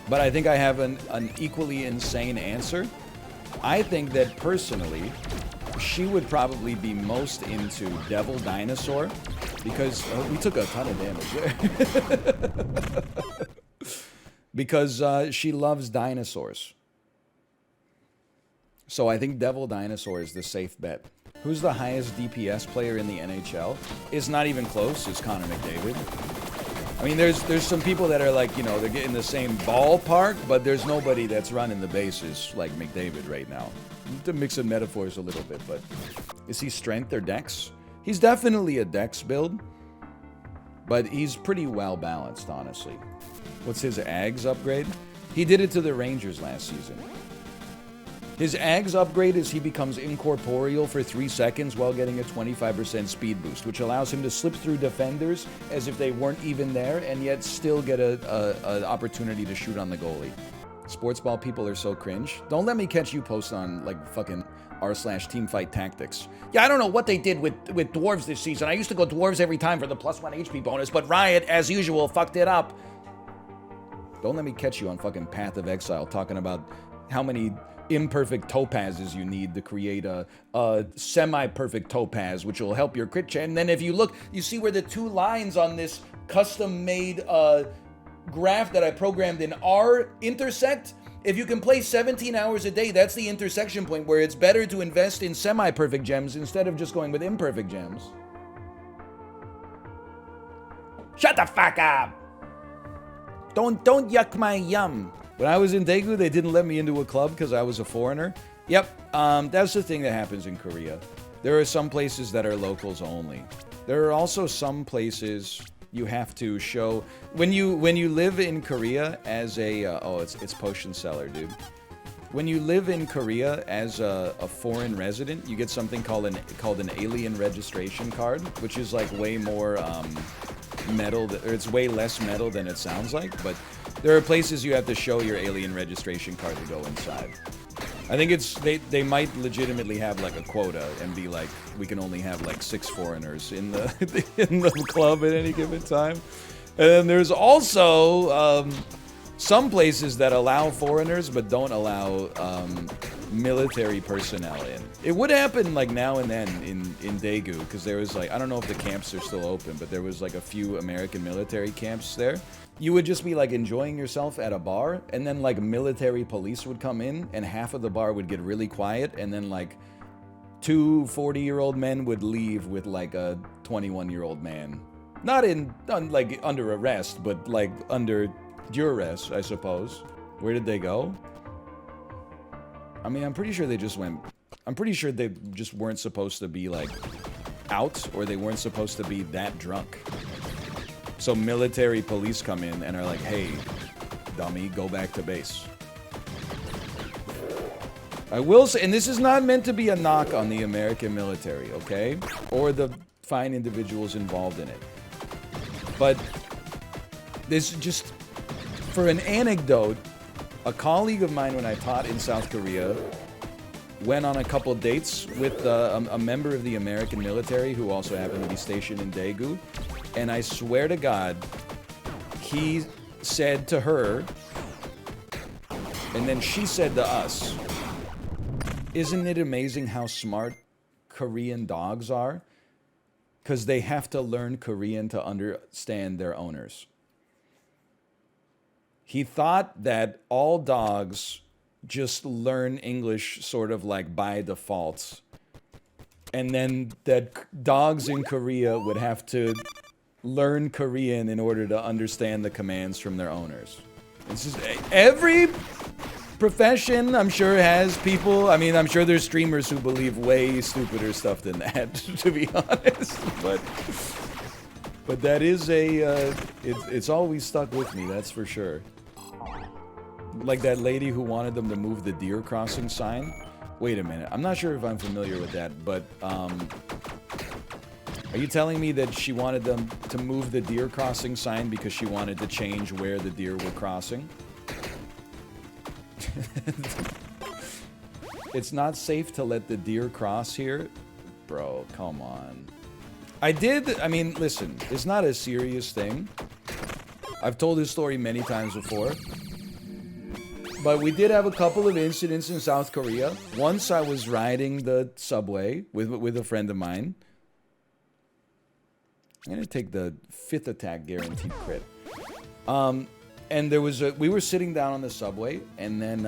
but I think I have an equally insane answer. I think that personally, she would probably be most into Devil Dinosaur, because we took a ton of damage there. Because she loves dinosaurs. So I think Devil Dinosaur is the safe bet. Who's the highest DPS player in the NHL? It's not even close. It's Connor McDavid. I mean, there's some people that are like, you know, they're getting the same ballpark, but there's nobody that's running the bases like McDavid right now. To mix in metaphors a little bit, but is he strength or dex? He's definitely a dex build, but he's pretty well balanced, honestly. What's his Ags upgrade? He did it to the Rangers last season. His Ags upgrade is he becomes incorporeal for 3 seconds while getting a 25% speed boost, which allows him to slip through defenders as if they weren't even there, and yet still get an opportunity to shoot on the goalie. Sportsball people are so cringe. Don't let me catch you post on, like, fucking r/teamfight tactics. Yeah, I don't know what they did with dwarves this season. I used to go dwarves every time for the +1 HP bonus, but Riot, as usual, fucked it up. Don't let me catch you on fucking Path of Exile talking about how many imperfect topazes you need to create a semi-perfect topaz, which will help your crit chance. And then if you look, you see where the 2 lines on this custom-made graph that I programmed in R intersect. If you can play 17 hours a day, that's the intersection point where it's better to invest in semi-perfect gems instead of just going with imperfect gems. Shut the fuck up! Don't yuck my yum. When I was in Daegu, they didn't let me into a club because I was a foreigner. Yep, that's the thing that happens in Korea. There are some places that are locals only. There are also some places you have to show... When you live in Korea as a... it's potion seller, dude. When you live in Korea as a foreign resident, you get something called an alien registration card, which is like way more metal, or it's way less metal than it sounds like, but there are places you have to show your alien registration card to go inside. I think it's they might legitimately have like a quota and be like, we can only have like 6 foreigners in the in the club at any given time. And then there's also some places that allow foreigners but don't allow military personnel in. It would happen like now and then in Daegu, because there was like, I don't know if the camps are still open, but there was like a few American military camps there. You would just be like enjoying yourself at a bar, and then like military police would come in, and half of the bar would get really quiet, and then like 2 40-year-old men would leave with like a 21-year-old man. Not like under arrest, but like under duress, I suppose. Where did they go? I mean, I'm pretty sure they just went... I'm pretty sure they just weren't supposed to be, like, out, or they weren't supposed to be that drunk. So military police come in and are like, hey, dummy, go back to base. I will say, and this is not meant to be a knock on the American military, okay? Or the fine individuals involved in it. But this just, for an anecdote, a colleague of mine when I taught in South Korea went on a couple dates with a member of the American military who also happened to be stationed in Daegu. And I swear to God, he said to her, and then she said to us, "Isn't it amazing how smart Korean dogs are? Because they have to learn Korean to understand their owners." He thought that all dogs just learn English sort of like by default. And then that dogs in Korea would have to learn Korean in order to understand the commands from their owners. This is every profession, I'm sure, has people. I mean, I'm sure there's streamers who believe way stupider stuff than that, to be honest. But that is it's always stuck with me, that's for sure. Like that lady who wanted them to move the deer crossing sign. Wait a minute, I'm not sure if I'm familiar with that, but are you telling me that she wanted them to move the deer crossing sign because she wanted to change where the deer were crossing? It's not safe to let the deer cross here? Bro, come on. I mean, listen, it's not a serious thing. I've told this story many times before. But we did have a couple of incidents in South Korea. Once I was riding the subway with a friend of mine. I'm gonna take the 5th attack guaranteed crit. And we were sitting down on the subway, and then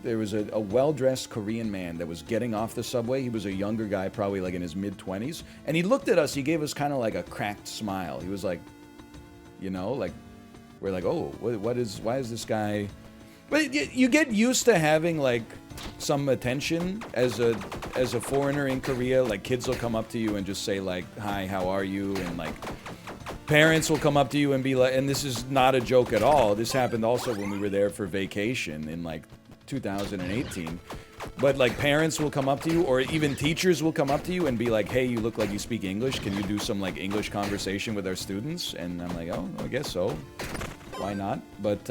there was a well-dressed Korean man that was getting off the subway. He was a younger guy, probably like in his mid-20s. And he looked at us, he gave us kind of like a cracked smile. He was like, you know, like, we're like, oh, why is this guy... But you get used to having like some attention as a foreigner in Korea. Like kids will come up to you and just say like, "Hi, how are you?" And like parents will come up to you and be like, and this is not a joke at all. This happened also when we were there for vacation in like 2018. But like parents will come up to you, or even teachers will come up to you and be like, "Hey, you look like you speak English. Can you do some like English conversation with our students?" And I'm like, "Oh, I guess so. Why not?" But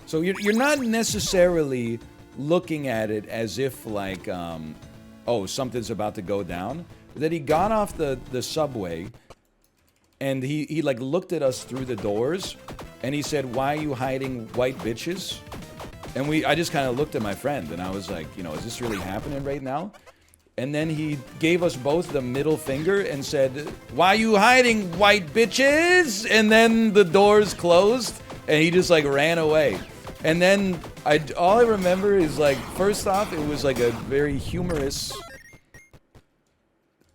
so you're not necessarily looking at it as if like, oh, something's about to go down. That he got off the subway, and he like looked at us through the doors, and he said, "Why are you hiding white bitches?" And I just kind of looked at my friend, and I was like, you know, is this really happening right now? And then he gave us both the middle finger and said, "Why are you hiding white bitches?" And then the doors closed, and he just like ran away. And then all I remember is like, first off, it was like a very humorous,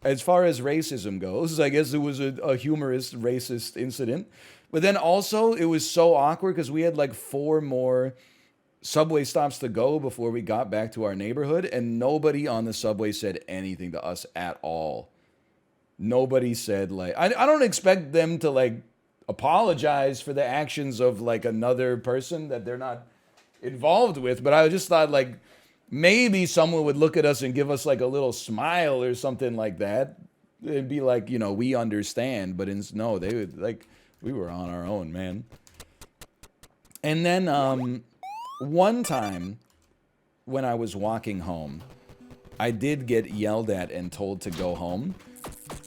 as far as racism goes, I guess it was a humorous racist incident. But then also it was so awkward because we had like 4 more subway stops to go before we got back to our neighborhood, and nobody on the subway said anything to us at all. Nobody said like, I don't expect them to like apologize for the actions of like another person that they're not involved with, but I just thought like maybe someone would look at us and give us like a little smile or something like that. It'd be like, you know, we understand, but no, they would like, we were on our own, man. And then one time when I was walking home, I did get yelled at and told to go home,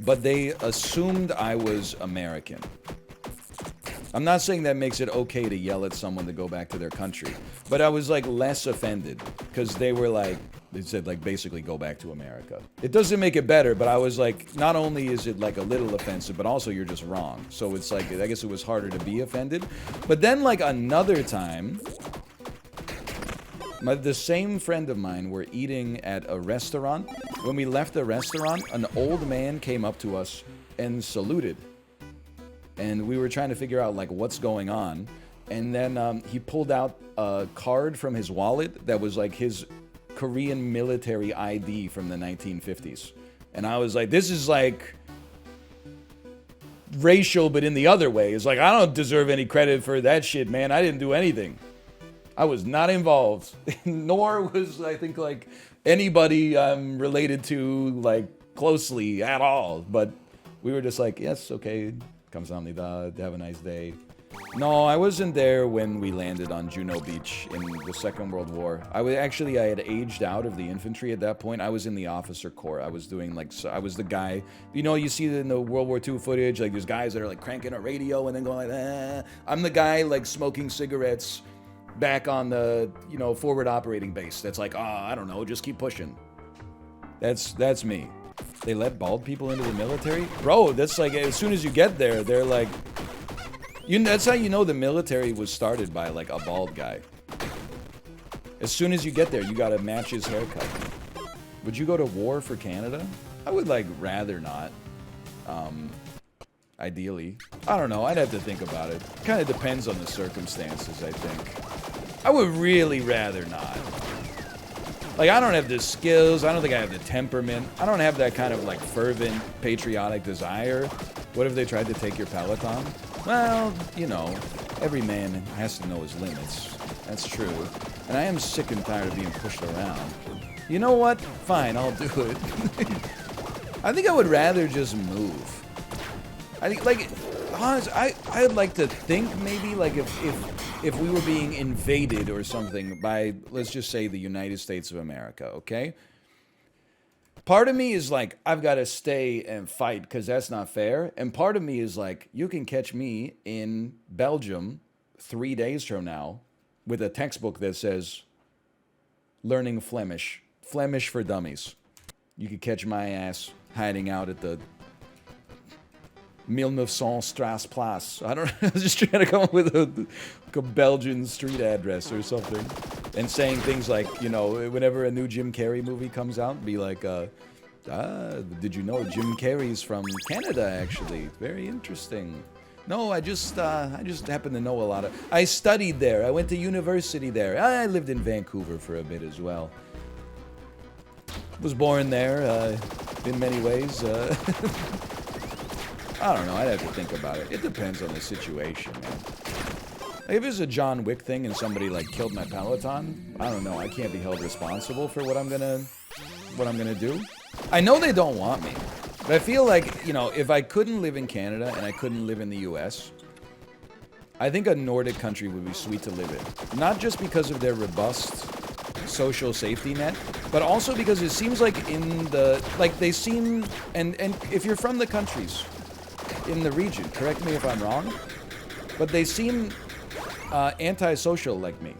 but they assumed I was American. I'm not saying that makes it okay to yell at someone to go back to their country, but I was like less offended because they said like basically go back to America. It doesn't make it better, but I was like, not only is it like a little offensive, but also you're just wrong. So it's like, I guess it was harder to be offended. But then like another time, the same friend of mine were eating at a restaurant. When we left the restaurant, an old man came up to us and saluted. And we were trying to figure out like what's going on. And then he pulled out a card from his wallet that was like his Korean military ID from the 1950s. And I was like, this is like racial, but in the other way. It's like, I don't deserve any credit for that shit, man. I didn't do anything. I was not involved, nor was I think like anybody I'm related to like closely at all. But we were just like, yes, okay, kamsahamnida, have a nice day. No, I wasn't there when we landed on Juno Beach in the Second World War. I had aged out of the infantry at that point. I was in the officer corps. I was doing like, I was the guy, you know, you see in the World War II footage, like there's guys that are like cranking a radio and then going like, ah. I'm the guy like smoking cigarettes back on the, you know, forward operating base. That's like, I don't know, just keep pushing. That's me. They let bald people into the military? Bro, that's like, as soon as you get there, they're like, that's how you know the military was started by like a bald guy. As soon as you get there, you gotta match his haircut. Would you go to war for Canada? I would like rather not. Ideally. I don't know, I'd have to think about it. Kind of depends on the circumstances, I think. I would really rather not. Like, I don't have the skills, I don't think I have the temperament, I don't have that kind of like fervent patriotic desire. What if they tried to take your Peloton? Well, you know, every man has to know his limits. That's true. And I am sick and tired of being pushed around. You know what? Fine, I'll do it. I think I would rather just move. I think, like, honestly, I'd like to think maybe, like, if we were being invaded or something by, let's just say, the United States of America, okay? Part of me is like, I've got to stay and fight because that's not fair. And part of me is like, you can catch me in Belgium 3 days from now with a textbook that says, learning Flemish. Flemish for dummies. You could catch my ass hiding out at the 1900 Strasplace. I don't know. I was just trying to come up with a Belgian street address or something. And saying things like, you know, whenever a new Jim Carrey movie comes out, be like, did you know Jim Carrey's from Canada, actually? Very interesting. No, I just happen to know a lot of... I studied there. I went to university there. I lived in Vancouver for a bit as well. Was born there, in many ways. I don't know. I'd have to think about it. It depends on the situation, man. If it's a John Wick thing and somebody like killed my Peloton, I don't know. I can't be held responsible for what I'm gonna do. I know they don't want me, but I feel like, you know, if I couldn't live in Canada and I couldn't live in the US, I think a Nordic country would be sweet to live in. Not just because of their robust social safety net, but also because it seems like in the, like they seem, and if you're from the countries in the region, correct me if I'm wrong, but they seem antisocial like me.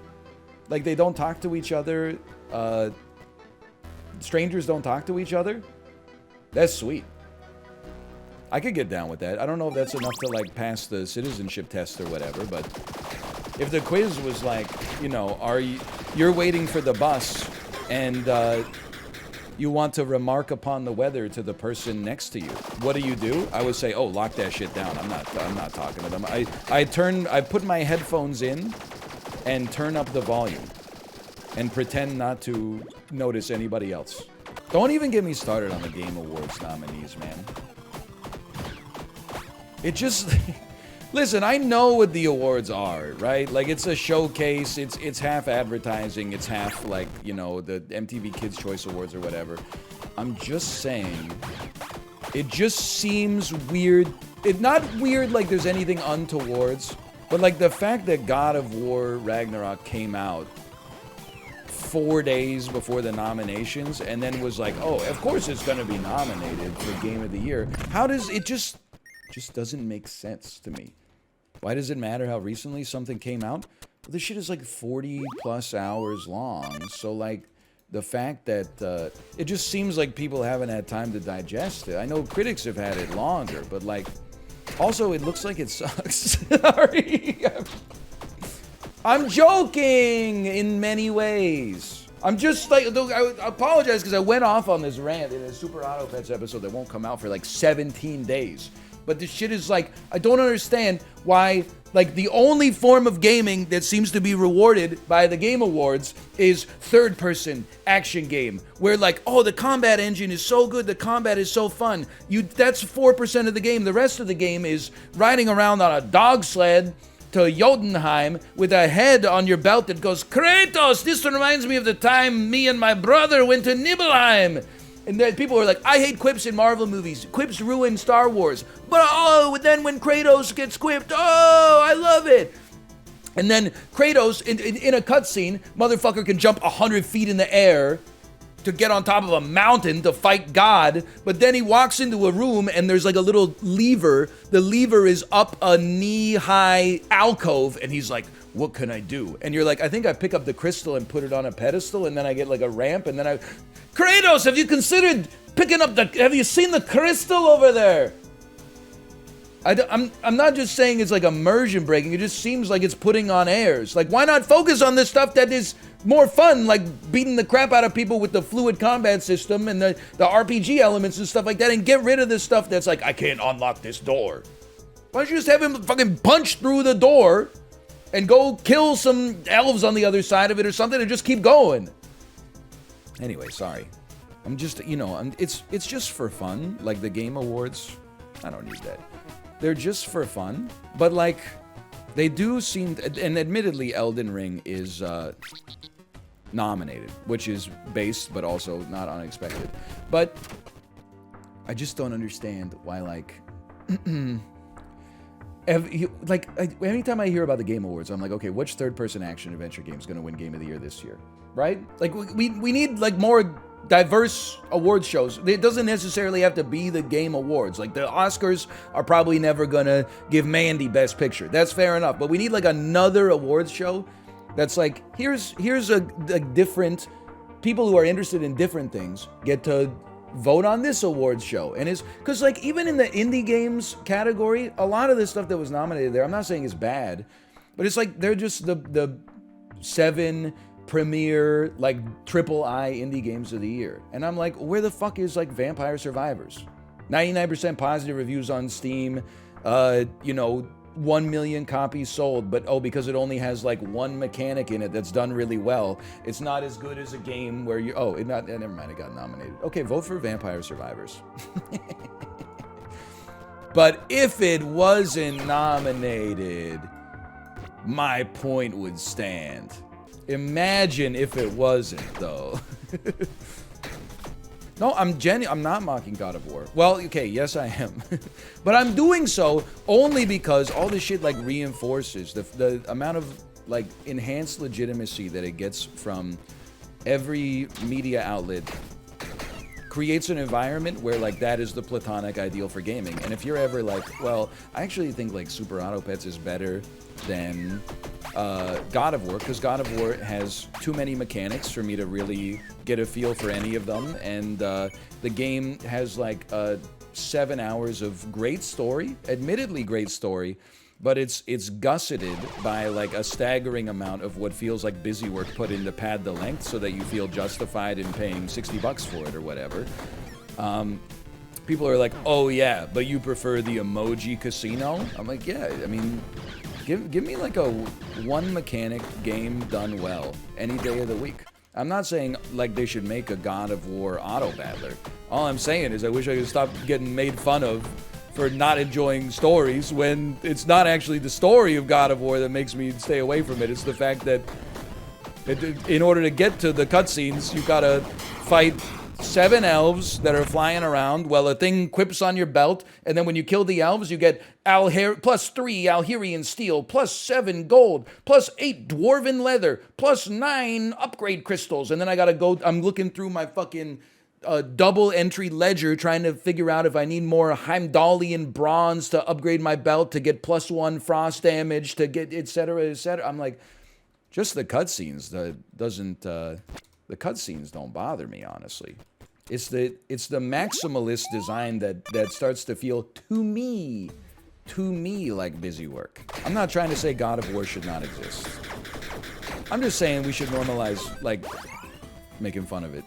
Like they don't talk to each other. Strangers don't talk to each other. That's sweet. I could get down with that. I don't know if that's enough to like pass the citizenship test or whatever, but if the quiz was like, you know, you're waiting for the bus and you want to remark upon the weather to the person next to you, what do? I would say, oh, lock that shit down. I'm not talking to them. I put my headphones in and turn up the volume and pretend not to notice anybody else. Don't even get me started on the Game Awards nominees, man. It just... Listen, I know what the awards are, right? Like, it's a showcase, it's half advertising, it's half, like, you know, the MTV Kids' Choice Awards or whatever. I'm just saying, it just seems weird. It's not weird like there's anything untowards, but, like, the fact that God of War Ragnarok came out 4 days before the nominations and then was like, oh, of course it's gonna be nominated for Game of the Year. How does it just doesn't make sense to me. Why does it matter how recently something came out? Well, this shit is like 40 plus hours long. So like the fact that it just seems like people haven't had time to digest it. I know critics have had it longer, but like also it looks like it sucks. Sorry. I'm joking in many ways. I'm just like, I apologize because I went off on this rant in a Super Auto Pets episode that won't come out for like 17 days. But this shit is like, I don't understand why, like, the only form of gaming that seems to be rewarded by the Game Awards is third-person action game. Where, like, oh, the combat engine is so good, the combat is so fun. That's 4% of the game. The rest of the game is riding around on a dog sled, to Jotunheim with a head on your belt that goes, Kratos, this reminds me of the time me and my brother went to Nibelheim. And then people are like, I hate quips in Marvel movies. Quips ruin Star Wars. But then when Kratos gets quipped, I love it. And then Kratos, in a cutscene, motherfucker can jump 100 feet in the air to get on top of a mountain to fight God, but then he walks into a room and there's like a little lever. The lever is up a knee-high alcove, and he's like, what can I do? And you're like, I think I pick up the crystal and put it on a pedestal, and then I get like a ramp, and then Kratos, have you considered picking up have you seen the crystal over there? I'm not just saying it's like immersion breaking, it just seems like it's putting on airs. Like, why not focus on the stuff that is more fun, like beating the crap out of people with the fluid combat system and the RPG elements and stuff like that, and get rid of this stuff that's like, I can't unlock this door. Why don't you just have him fucking punch through the door and go kill some elves on the other side of it or something and just keep going? Anyway, sorry. I'm just, it's just for fun. Like the Game Awards, I don't need that. They're just for fun, but like, they do seem, and admittedly, Elden Ring is nominated, which is based, but also not unexpected. But I just don't understand why, like, anytime I hear about the Game Awards, I'm like, okay, which third-person action adventure game is going to win Game of the Year this year, right? Like, we need, like, more diverse awards shows. It doesn't necessarily have to be the Game Awards. Like, the Oscars are probably never gonna give Mandy Best Picture. That's fair enough. But we need like another awards show that's like, here's a different, people who are interested in different things get to vote on this awards show. And it's because, like, even in the indie games category, a lot of the stuff that was nominated there, I'm not saying is bad, but it's like they're just the 7 premier, like, triple-I indie games of the year. And I'm like, where the fuck is, like, Vampire Survivors? 99% positive reviews on Steam, 1 million copies sold, but because it only has, like, one mechanic in it that's done really well, it's not as good as a game where never mind, it got nominated. Okay, vote for Vampire Survivors. But if it wasn't nominated, my point would stand. Imagine if it wasn't, though. No, I'm not mocking God of War. Well, okay, yes I am. But I'm doing so only because all this shit, like, reinforces the amount of, like, enhanced legitimacy that it gets from every media outlet. Creates an environment where, like, that is the platonic ideal for gaming. And if you're ever like, well, I actually think, like, Super Auto Pets is better than God of War, because God of War has too many mechanics for me to really get a feel for any of them, and the game has like 7 hours of great story, admittedly great story, but it's gusseted by like a staggering amount of what feels like busy work put in to pad the length so that you feel justified in paying $60 for it or whatever. People are like, oh yeah, but you prefer the emoji casino? I'm like, yeah, I mean, Give me like a one mechanic game done well any day of the week. I'm not saying like they should make a God of War auto battler. All I'm saying is I wish I could stop getting made fun of for not enjoying stories when it's not actually the story of God of War that makes me stay away from it. It's the fact that in order to get to the cutscenes, you gotta fight 7 elves that are flying around while a thing quips on your belt, and then when you kill the elves, you get plus 3 Alherian steel, plus 7 gold, plus 8 dwarven leather, plus 9 upgrade crystals, and then I gotta go, I'm looking through my fucking double entry ledger trying to figure out if I need more Heimdallian bronze to upgrade my belt to get plus 1 frost damage, to get etc, etc. I'm like, just the cutscenes, the cutscenes don't bother me, honestly. It's the maximalist design that starts to feel to me like busy work. I'm not trying to say God of War should not exist. I'm just saying we should normalize, like, making fun of it.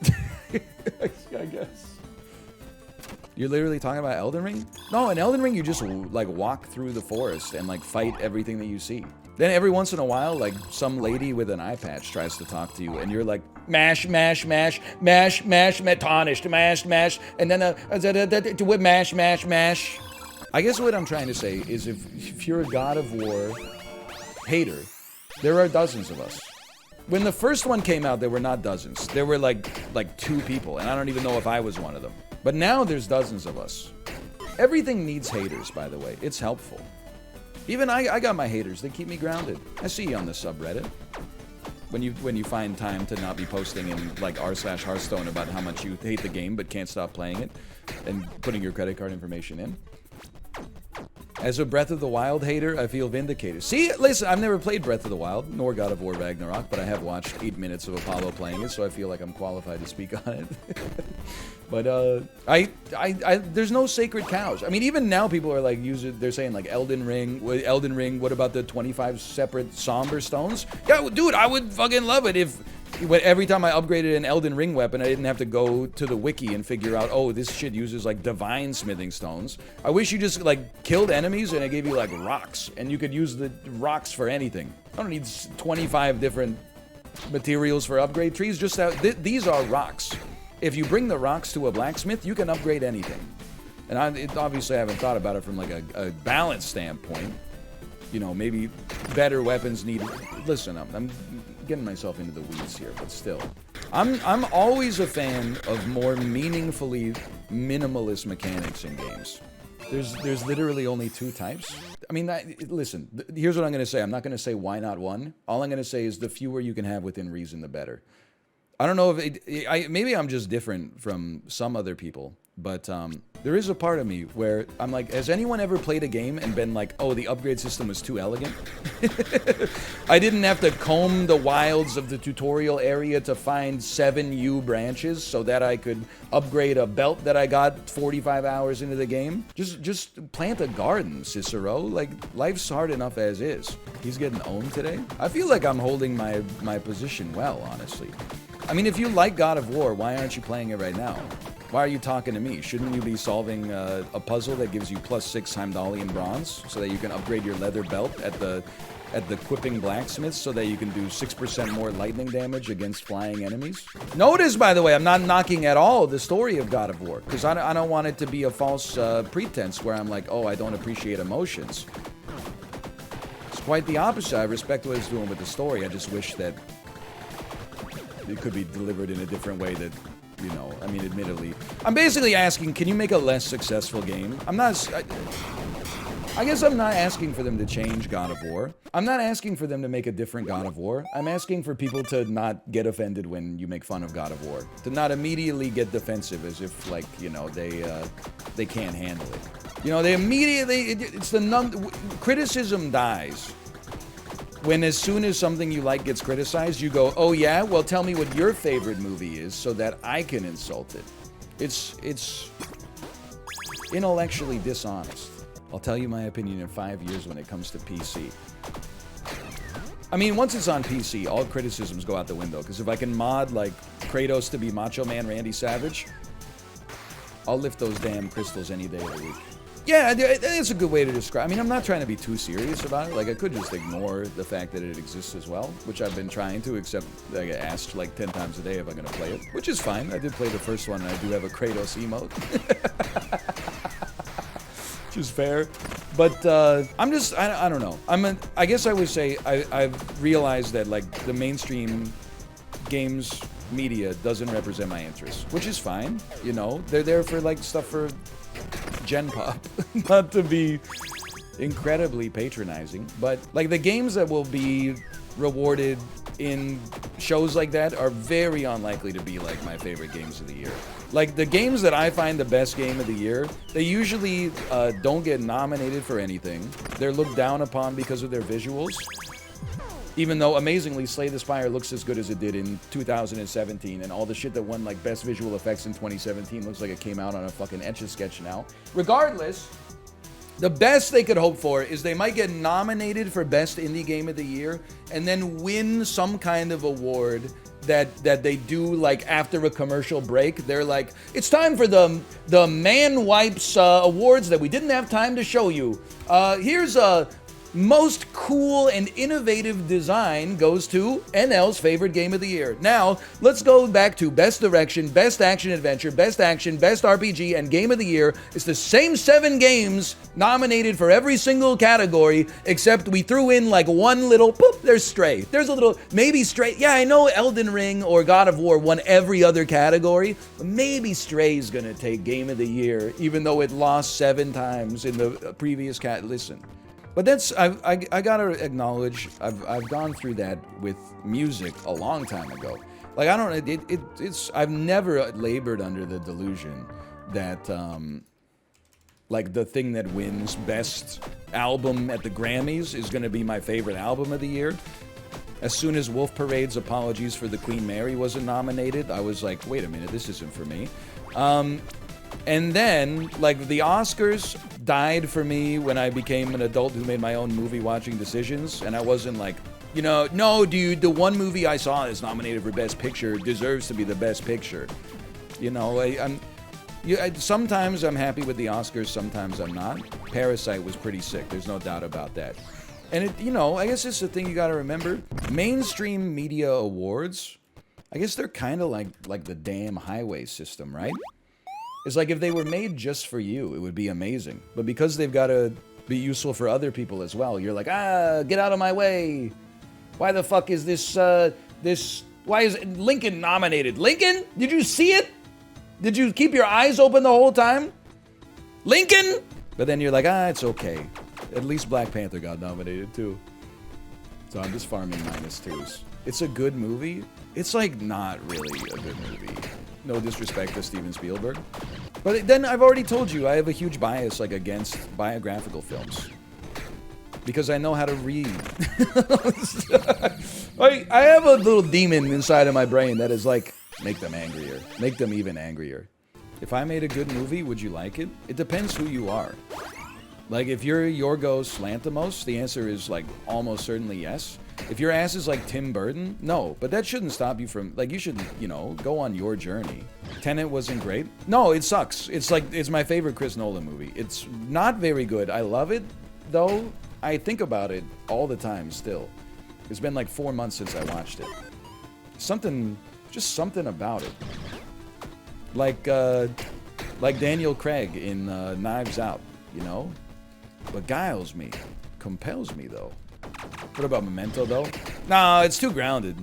I guess. You're literally talking about Elden Ring? No, in Elden Ring you just like walk through the forest and like fight everything that you see. Then every once in a while, like, some lady with an eye patch tries to talk to you, and you're like, mash, mash, mash, mash, mash, tarnished, mash, mash, and then mash, mash, mash. I guess what I'm trying to say is if you're a God of War hater, there are dozens of us. When the first one came out, there were not dozens. There were like 2 people, and I don't even know if I was one of them. But now there's dozens of us. Everything needs haters, by the way. It's helpful. Even I got my haters. They keep me grounded. I see you on the subreddit. When you find time to not be posting in like r/Hearthstone about how much you hate the game but can't stop playing it, and putting your credit card information in. As a Breath of the Wild hater, I feel vindicated. See, listen, I've never played Breath of the Wild, nor God of War Ragnarok, but I have watched 8 minutes of Apollo playing it, so I feel like I'm qualified to speak on it. But there's no sacred cows. I mean, even now people are like they're saying like Elden Ring, what about the 25 separate somber stones? Yeah, dude, I would fucking love it if every time I upgraded an Elden Ring weapon, I didn't have to go to the wiki and figure out, oh, this shit uses like divine smithing stones. I wish you just like killed enemies and it gave you like rocks, and you could use the rocks for anything. I don't need 25 different materials for upgrade trees. Just these are rocks. If you bring the rocks to a blacksmith, you can upgrade anything. And obviously I haven't thought about it from like a balance standpoint. You know, maybe better weapons need. Listen, I'm getting myself into the weeds here, but still, I'm always a fan of more meaningfully minimalist mechanics in games. There's literally only 2 types. I mean, listen, here's what I'm gonna say. I'm not gonna say why not one. All I'm gonna say is the fewer you can have within reason, the better. I don't know if maybe I'm just different from some other people, but there is a part of me where I'm like, has anyone ever played a game and been like, oh, the upgrade system was too elegant? I didn't have to comb the wilds of the tutorial area to find 7 U branches so that I could upgrade a belt that I got 45 hours into the game. Just plant a garden, Cicero. Like, life's hard enough as is. He's getting owned today. I feel like I'm holding my position well, honestly. I mean, if you like God of War, why aren't you playing it right now? Why are you talking to me? Shouldn't you be solving a puzzle that gives you +6 Heimdallian bronze so that you can upgrade your leather belt at the equipping blacksmith so that you can do 6% more lightning damage against flying enemies? Notice, by the way, I'm not knocking at all the story of God of War, because I don't want it to be a false pretense where I'm like, oh, I don't appreciate emotions. It's quite the opposite. I respect what it's doing with the story. I just wish that it could be delivered in a different way that, you know, I mean, admittedly. I'm basically asking, can you make a less successful game? I guess I'm not asking for them to change God of War. I'm not asking for them to make a different God of War. I'm asking for people to not get offended when you make fun of God of War. To not immediately get defensive as if, like, you know, they can't handle it. You know, they immediately, criticism dies when as soon as something you like gets criticized, you go, oh yeah, well tell me what your favorite movie is so that I can insult it. It's intellectually dishonest. I'll tell you my opinion in 5 years when it comes to PC. I mean, once it's on PC, all criticisms go out the window, because if I can mod like Kratos to be Macho Man Randy Savage, I'll lift those damn crystals any day of the week. Yeah, it's a good way to describe. I mean, I'm not trying to be too serious about it. Like, I could just ignore the fact that it exists as well, which I've been trying to, except I get asked like 10 times a day if I'm going to play it, which is fine. I did play the first one, and I do have a Kratos emote. Which is fair. But I'm just, I don't know. I guess I would say I've realized that, like, the mainstream games media doesn't represent my interests, which is fine. You know, they're there for, like, stuff for Gen Pop, not to be incredibly patronizing, but like the games that will be rewarded in shows like that are very unlikely to be like my favorite games of the year. Like the games that I find the best game of the year, they usually don't get nominated for anything. They're looked down upon because of their visuals. Even though, amazingly, Slay the Spire looks as good as it did in 2017, and all the shit that won, like, Best Visual Effects in 2017 looks like it came out on a fucking Etch-a-Sketch now. Regardless, the best they could hope for is they might get nominated for Best Indie Game of the Year, and then win some kind of award that they do, like, after a commercial break. They're like, it's time for the Man Wipes Awards that we didn't have time to show you. Here's a Most cool and innovative design goes to NL's favorite game of the year. Now, let's go back to best direction, best action adventure, best action, best RPG, and game of the year. It's the same 7 games nominated for every single category, except we threw in like one little, poop, there's Stray. There's a little, maybe Stray. Yeah, I know Elden Ring or God of War won every other category, but maybe Stray's gonna take game of the year, even though it lost 7 times in the previous Listen. But that's, I gotta acknowledge, I've gone through that with music a long time ago. Like, I don't, it's, I've never labored under the delusion that, like, the thing that wins best album at the Grammys is gonna be my favorite album of the year. As soon as Wolf Parade's Apologies for the Queen Mary wasn't nominated, I was like, wait a minute, this isn't for me. And then, like, the Oscars died for me when I became an adult who made my own movie-watching decisions, and I wasn't like, you know, no, dude, the one movie I saw that's nominated for Best Picture deserves to be the Best Picture. You know, sometimes I'm happy with the Oscars, sometimes I'm not. Parasite was pretty sick, there's no doubt about that. And, you know, I guess it's the thing you gotta remember. Mainstream media awards, I guess they're kind of like the damn highway system, right? It's like if they were made just for you, it would be amazing. But because they've got to be useful for other people as well, you're like, get out of my way. Why the fuck is why is Lincoln nominated? Lincoln? Did you see it? Did you keep your eyes open the whole time? Lincoln? But then you're like, it's okay. At least Black Panther got nominated too. So I'm just farming -2s. It's a good movie. It's like not really a good movie. No disrespect to Steven Spielberg. But then I've already told you, I have a huge bias like against biographical films. Because I know how to read. I have a little demon inside of my brain that is like, make them angrier. Make them even angrier. If I made a good movie, would you like it? It depends who you are. Like, if you're Yorgos Lanthimos, the answer is like almost certainly yes. If your ass is like Tim Burton, no. But that shouldn't stop you from, like, you should, you know, go on your journey. Tenet wasn't great. No, it sucks. It's like, it's my favorite Chris Nolan movie. It's not very good. I love it, though. I think about it all the time still. It's been like 4 months since I watched it. Just something about it. Like Daniel Craig in Knives Out, you know? Beguiles me. Compels me, though. What about Memento, though? No, it's too grounded.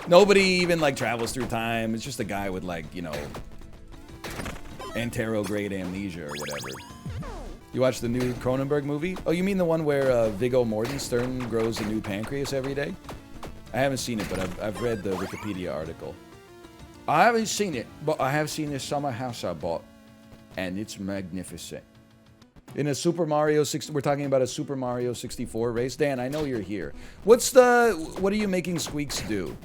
Nobody even, like, travels through time. It's just a guy with, like, you know, anterograde amnesia or whatever. You watch the new Cronenberg movie? Oh, you mean the one where Viggo Mortensen grows a new pancreas every day? I haven't seen it, but I've read the Wikipedia article. I haven't seen it, but I have seen this summer house I bought, and it's magnificent. In a Super Mario 60, we're talking about a Super Mario 64 race. Dan, I know you're here. What are you making Squeaks do?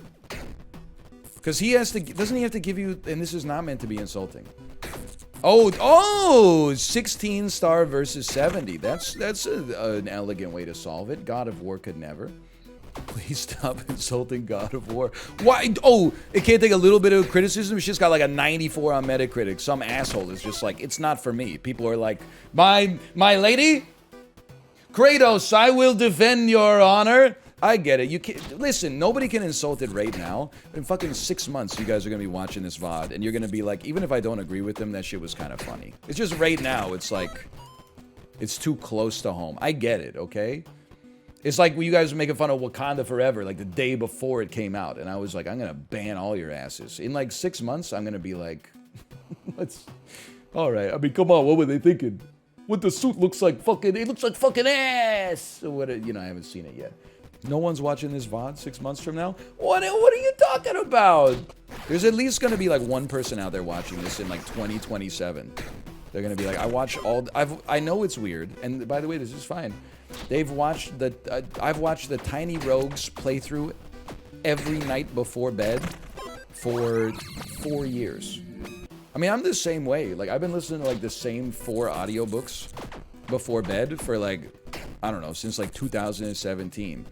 Because doesn't he have to give you, and this is not meant to be insulting. Oh, 16 star versus 70. That's an elegant way to solve it. God of War could never. Please stop insulting God of War. Why? Oh, it can't take a little bit of criticism. It's just got like a 94 on Metacritic. Some asshole is just like, it's not for me. People are like, my lady, Kratos, I will defend your honor. I get it. You can't listen. Nobody can insult it right now. In fucking 6 months, you guys are gonna be watching this VOD, and you're gonna be like, even if I don't agree with them, that shit was kind of funny. It's just right now. It's like, it's too close to home. I get it. Okay. It's like when you guys were making fun of Wakanda Forever, like the day before it came out. And I was like, I'm going to ban all your asses. In like 6 months, I'm going to be like, all right. I mean, come on. What were they thinking? What the suit looks like it looks like fucking ass. What, you know, I haven't seen it yet. No one's watching this VOD 6 months from now? What are you talking about? There's at least going to be like one person out there watching this in like 2027. They're going to be like, I know it's weird. And by the way, this is fine. I've watched the Tiny Rogues playthrough every night before bed for 4 years. I mean, I'm the same way. Like, I've been listening to like the same 4 audiobooks before bed for like, I don't know, since like 2017.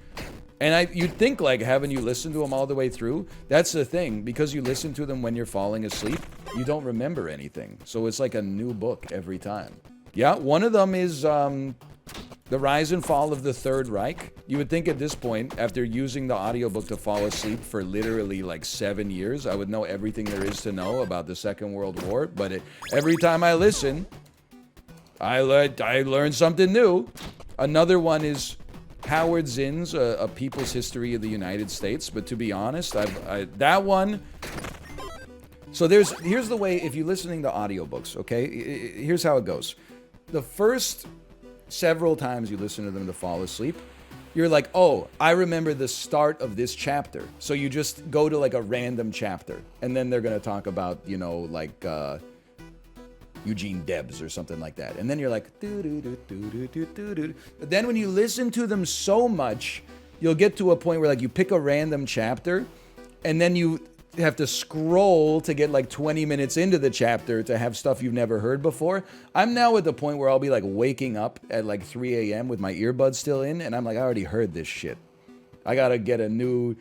And you'd think like having you listen to them all the way through, that's the thing. Because you listen to them when you're falling asleep, you don't remember anything. So it's like a new book every time. Yeah, one of them is The Rise and Fall of the Third Reich. You would think at this point, after using the audiobook to fall asleep for literally like 7 years, I would know everything there is to know about the Second World War. But every time I listen, I learn something new. Another one is Howard Zinn's A People's History of the United States. But to be honest, that one... So here's the way, if you're listening to audiobooks, okay? Here's how it goes. The first several times you listen to them to fall asleep, you're like, oh, I remember the start of this chapter. So you just go to like a random chapter. And then they're going to talk about, you know, like Eugene Debs or something like that. And then you're like, doo-doo-doo-doo-doo-doo-doo. But then when you listen to them so much, you'll get to a point where like you pick a random chapter and then you have to scroll to get like 20 minutes into the chapter to have stuff you've never heard before. I'm now at the point where I'll be like waking up at like 3 a.m. with my earbuds still in, and I'm like, I already heard this shit. I gotta get a new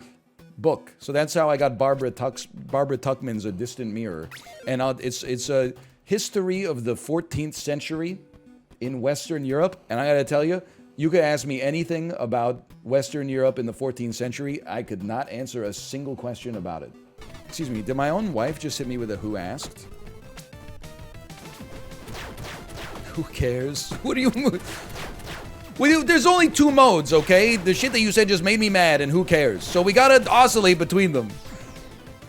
book. So that's how I got Barbara Tuchman's A Distant Mirror. And it's a history of the 14th century in Western Europe. And I gotta tell you, you could ask me anything about Western Europe in the 14th century. I could not answer a single question about it. Excuse me, did my own wife just hit me with a who asked? Who cares? What do you... Well, there's only 2 modes, okay? The shit that you said just made me mad, and who cares? So we gotta oscillate between them.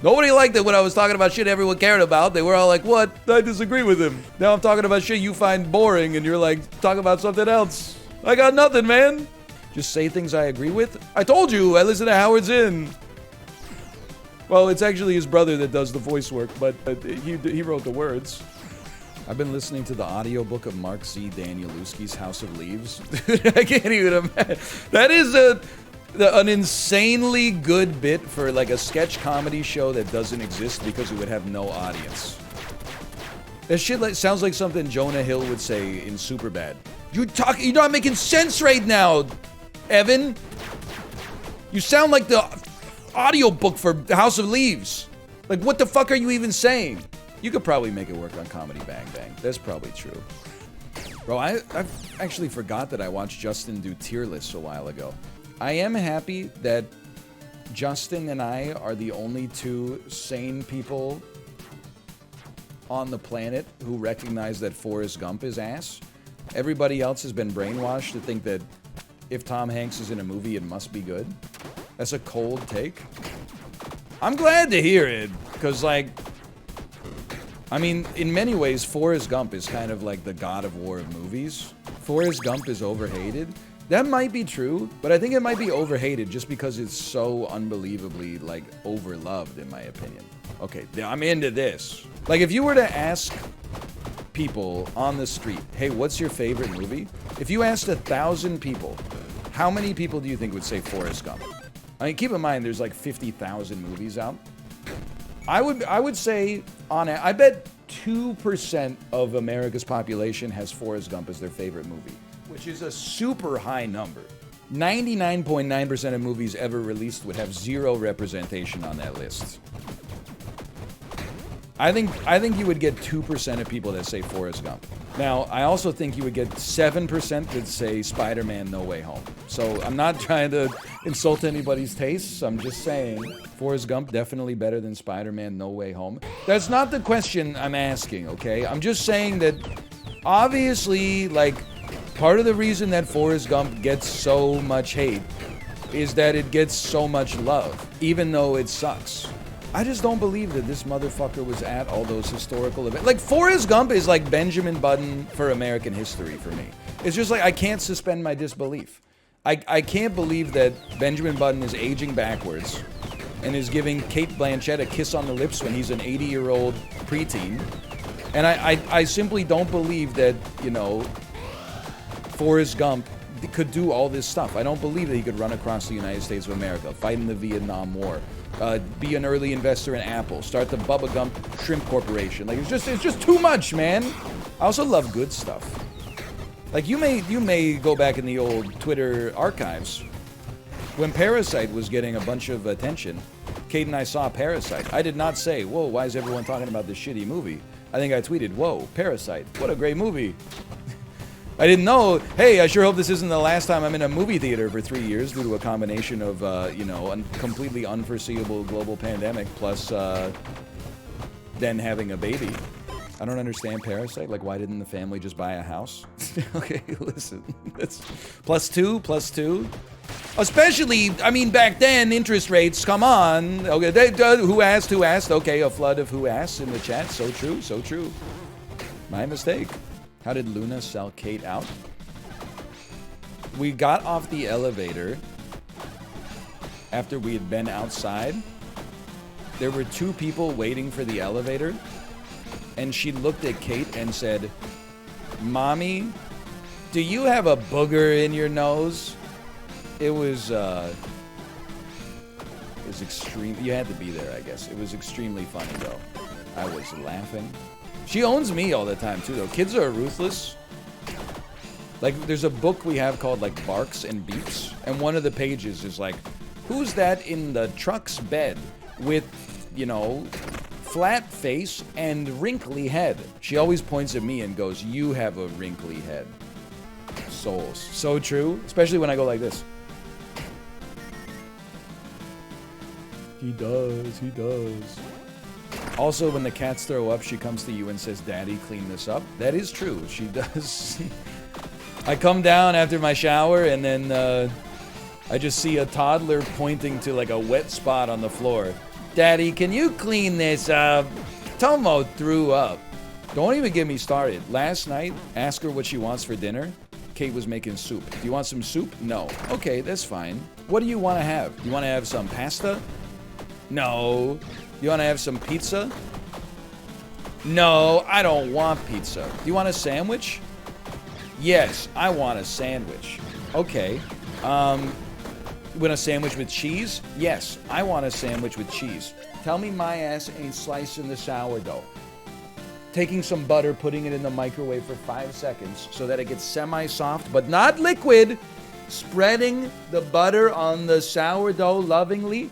Nobody liked it when I was talking about shit everyone cared about. They were all like, what? I disagree with him. Now I'm talking about shit you find boring, and you're like, talk about something else. I got nothing, man. Just say things I agree with. I told you, I listen to Howard Zinn. Well, it's actually his brother that does the voice work, but he wrote the words. I've been listening to the audiobook of Mark Z. Danielewski's House of Leaves. I can't even imagine. That is an insanely good bit for like a sketch comedy show that doesn't exist because it would have no audience. That shit sounds like something Jonah Hill would say in Superbad. You're not making sense right now, Evan. You sound like the audiobook for House of Leaves. Like, what the fuck are you even saying? You could probably make it work on Comedy Bang Bang. That's probably true. Bro, I've actually forgot that I watched Justin do tier lists a while ago. I am happy that Justin and I are the only 2 sane people on the planet who recognize that Forrest Gump is ass. Everybody else has been brainwashed to think that if Tom Hanks is in a movie, it must be good. That's a cold take. I'm glad to hear it, because, like, I mean, in many ways, Forrest Gump is kind of like the God of War of movies. Forrest Gump is overhated. That might be true, but I think it might be overhated just because it's so unbelievably, like, overloved, in my opinion. Okay, I'm into this. Like, if you were to ask people on the street, hey, what's your favorite movie? If you asked 1,000 people, how many people do you think would say Forrest Gump? I mean, keep in mind, there's like 50,000 movies out. I would say, I bet 2% of America's population has Forrest Gump as their favorite movie, which is a super high number. 99.9% of movies ever released would have 0 representation on that list. I think you would get 2% of people that say Forrest Gump. Now, I also think you would get 7% that say Spider-Man No Way Home. So I'm not trying to insult anybody's tastes. I'm just saying Forrest Gump definitely better than Spider-Man No Way Home. That's not the question I'm asking, okay? I'm just saying that obviously, like, part of the reason that Forrest Gump gets so much hate is that it gets so much love, even though it sucks. I just don't believe that this motherfucker was at all those historical events. Like, Forrest Gump is like Benjamin Button for American history for me. It's just like, I can't suspend my disbelief. I can't believe that Benjamin Button is aging backwards and is giving Cate Blanchett a kiss on the lips when he's an 80-year-old preteen. And I simply don't believe that, you know, Forrest Gump could do all this stuff. I don't believe that he could run across the United States of America, fight in the Vietnam War, be an early investor in Apple, start the Bubba Gump Shrimp Corporation. Like, it's just too much, man. I also love good stuff. Like, you may go back in the old Twitter archives when Parasite was getting a bunch of attention. Kate and I saw Parasite. I did not say, whoa, why is everyone talking about this shitty movie? I think I tweeted, whoa, Parasite, what a great movie. I didn't know. Hey, I sure hope this isn't the last time I'm in a movie theater for 3 years due to a combination of, you know, completely unforeseeable global pandemic plus then having a baby. I don't understand Parasite. Like, why didn't the family just buy a house? Okay, listen. That's plus two. Especially, I mean, back then, interest rates, come on. Okay, who asked? Okay, a flood of who asked in the chat. So true. My mistake. How did Luna sell Kate out? We got off the elevator after we had been outside. There were 2 people waiting for the elevator, and she looked at Kate and said, "Mommy, do you have a booger in your nose?" It was extreme. You had to be there, I guess. It was extremely funny, though. I was laughing. She owns me all the time, too, though. Kids are ruthless. Like, there's a book we have called, like, Barks and Beeps, and one of the pages is like, who's that in the truck's bed with, you know, flat face and wrinkly head? She always points at me and goes, "You have a wrinkly head." Souls. So true, especially when I go like this. He does. Also, when the cats throw up, she comes to you and says, "Daddy, clean this up." That is true. She does. I come down after my shower, and then I just see a toddler pointing to, like, a wet spot on the floor. "Daddy, can you clean this up?" Tomo threw up. Don't even get me started. Last night, ask her what she wants for dinner. Kate was making soup. "Do you want some soup?" "No." "Okay, that's fine. What do you want to have? You want to have some pasta?" "No." "You want to have some pizza?" "No, I don't want pizza." "Do you want a sandwich?" "Yes, I want a sandwich." "Okay. You want a sandwich with cheese?" "Yes, I want a sandwich with cheese." Tell me my ass ain't slicing the sourdough. Taking some butter, putting it in the microwave for 5 seconds so that it gets semi-soft but not liquid. Spreading the butter on the sourdough lovingly.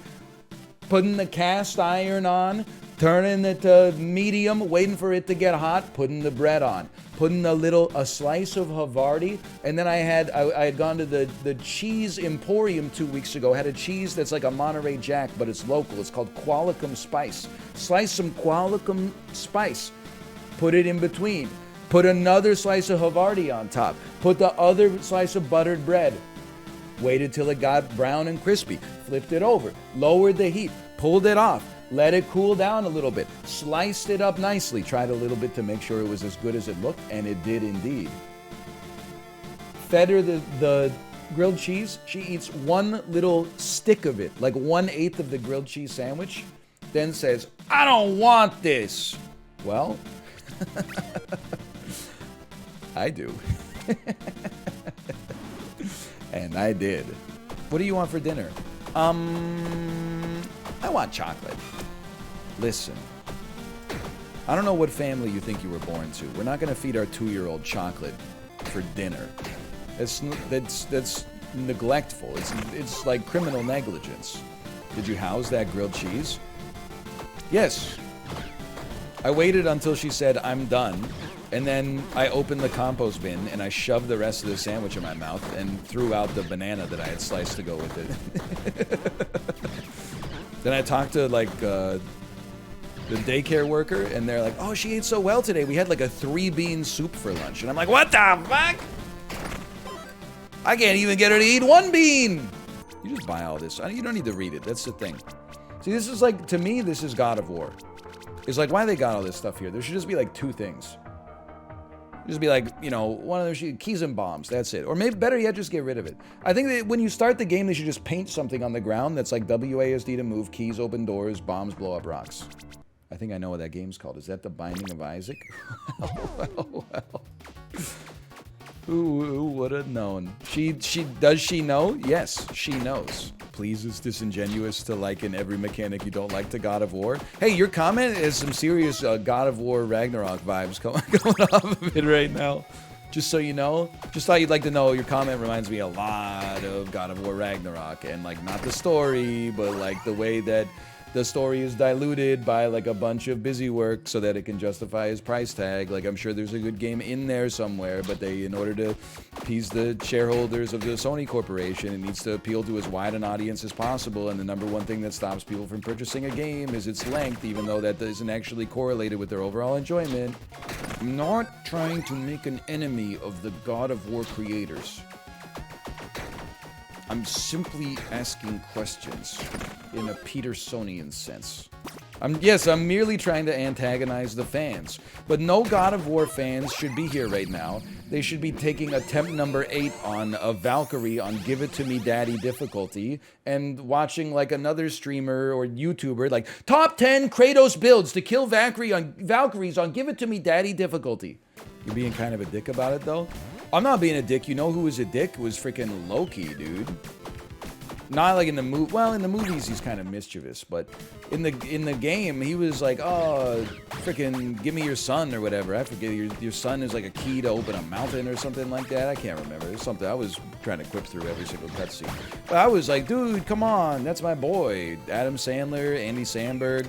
Putting the cast iron on, turning it to medium, waiting for it to get hot, putting the bread on, putting a slice of Havarti, and then I had gone to the cheese emporium 2 weeks ago, had a cheese that's like a Monterey Jack, but it's local. It's called Qualicum Spice. Slice some Qualicum Spice, put it in between, put another slice of Havarti on top, put the other slice of buttered bread. Waited till it got brown and crispy, flipped it over, lowered the heat, pulled it off, let it cool down a little bit, sliced it up nicely, tried a little bit to make sure it was as good as it looked, and it did indeed. Fed her the grilled cheese. She eats one little stick of it, like 1/8 of the grilled cheese sandwich, then says, "I don't want this." Well, I do. And I did. What do you want for dinner? I want chocolate. Listen, I don't know what family you think you were born to. We're not going to feed our 2-year-old chocolate for dinner. That's neglectful. It's like criminal negligence. Did you house that grilled cheese? Yes. I waited until she said, "I'm done." And then I opened the compost bin and I shoved the rest of the sandwich in my mouth and threw out the banana that I had sliced to go with it. Then I talked to, like, the daycare worker, and they're like, "Oh, she ate so well today. We had like a 3-bean soup for lunch." And I'm like, "What the fuck? I can't even get her to eat 1 bean." You just buy all this. You don't need to read it. That's the thing. See, this is like, to me, this is God of War. It's like, why they got all this stuff here? There should just be like 2 things. Just be like, you know, one of those keys and bombs. That's it. Or maybe better yet, just get rid of it. I think that when you start the game, they should just paint something on the ground that's like WASD to move, keys open doors, bombs blow up rocks. I think I know what that game's called. Is that The Binding of Isaac? Well. Who would have known? Does she know? Yes, she knows. Please, it's disingenuous to liken every mechanic you don't like to God of War. Hey, your comment is some serious God of War Ragnarok vibes going off of it right now. Just so you know. Just thought you'd like to know, your comment reminds me a lot of God of War Ragnarok. And, like, not the story, but, like, the way that the story is diluted by like a bunch of busy work so that it can justify his price tag. Like I'm sure there's a good game in there somewhere, but they, in order to appease the shareholders of the Sony Corporation, it needs to appeal to as wide an audience as possible. And the number one thing that stops people from purchasing a game is its length, even though that isn't actually correlated with their overall enjoyment. I'm not trying to make an enemy of the God of War creators. I'm simply asking questions in a Petersonian sense. I'm merely trying to antagonize the fans. But no God of War fans should be here right now. They should be taking attempt number 8 on a Valkyrie on Give It To Me Daddy difficulty and watching like another streamer or YouTuber like top 10 Kratos builds to kill Valkyries on Give It To Me Daddy difficulty. You're being kind of a dick about it though? I'm not being a dick. You know who was a dick? It was freaking Loki, dude. Not like in the movie. Well, in the movies he's kind of mischievous, but in the game he was like, oh, freaking give me your son or whatever. I forget. Your son is like a key to open a mountain or something like that. I can't remember. It's something I was trying to quip through every single cutscene. But I was like, dude, come on, that's my boy, Adam Sandler, Andy Samberg,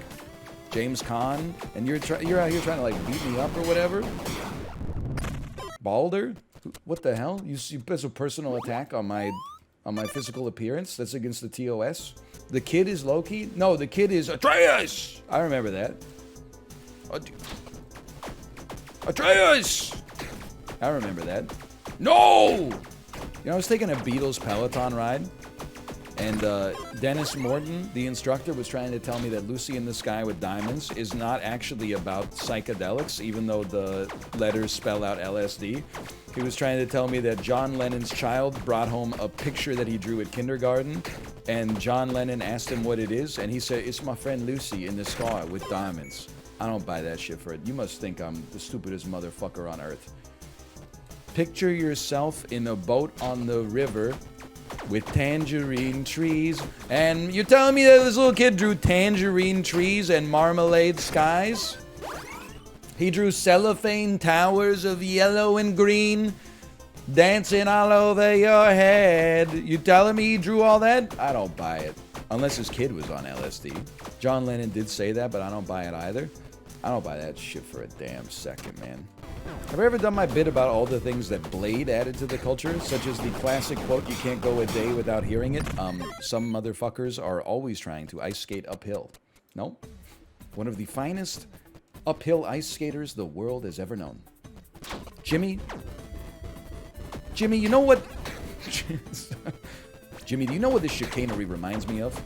James Caan, and you're out here trying to like beat me up or whatever. Balder? What the hell? You that's a personal attack on my physical appearance? That's against the TOS? The kid is Loki? No, the kid is Atreus! I remember that. Atreus! I remember that. No! You know, I was taking a Beatles Peloton ride, and Dennis Morton, the instructor, was trying to tell me that Lucy in the Sky with Diamonds is not actually about psychedelics, even though the letters spell out LSD. He was trying to tell me that John Lennon's child brought home a picture that he drew at kindergarten, and John Lennon asked him what it is, and he said, it's my friend Lucy in the sky with diamonds. I don't buy that shit for it. You must think I'm the stupidest motherfucker on earth. Picture yourself in a boat on the river with tangerine trees, and you're telling me that this little kid drew tangerine trees and marmalade skies? He drew cellophane towers of yellow and green dancing all over your head. You telling me he drew all that? I don't buy it. Unless his kid was on LSD. John Lennon did say that, but I don't buy it either. I don't buy that shit for a damn second, man. Have I ever done my bit about all the things that Blade added to the culture? Such as the classic quote, you can't go a day without hearing it. Some motherfuckers are always trying to ice skate uphill. No. One of the finest uphill ice skaters the world has ever known. Jimmy, you know what? Jimmy, do you know what this chicanery reminds me of?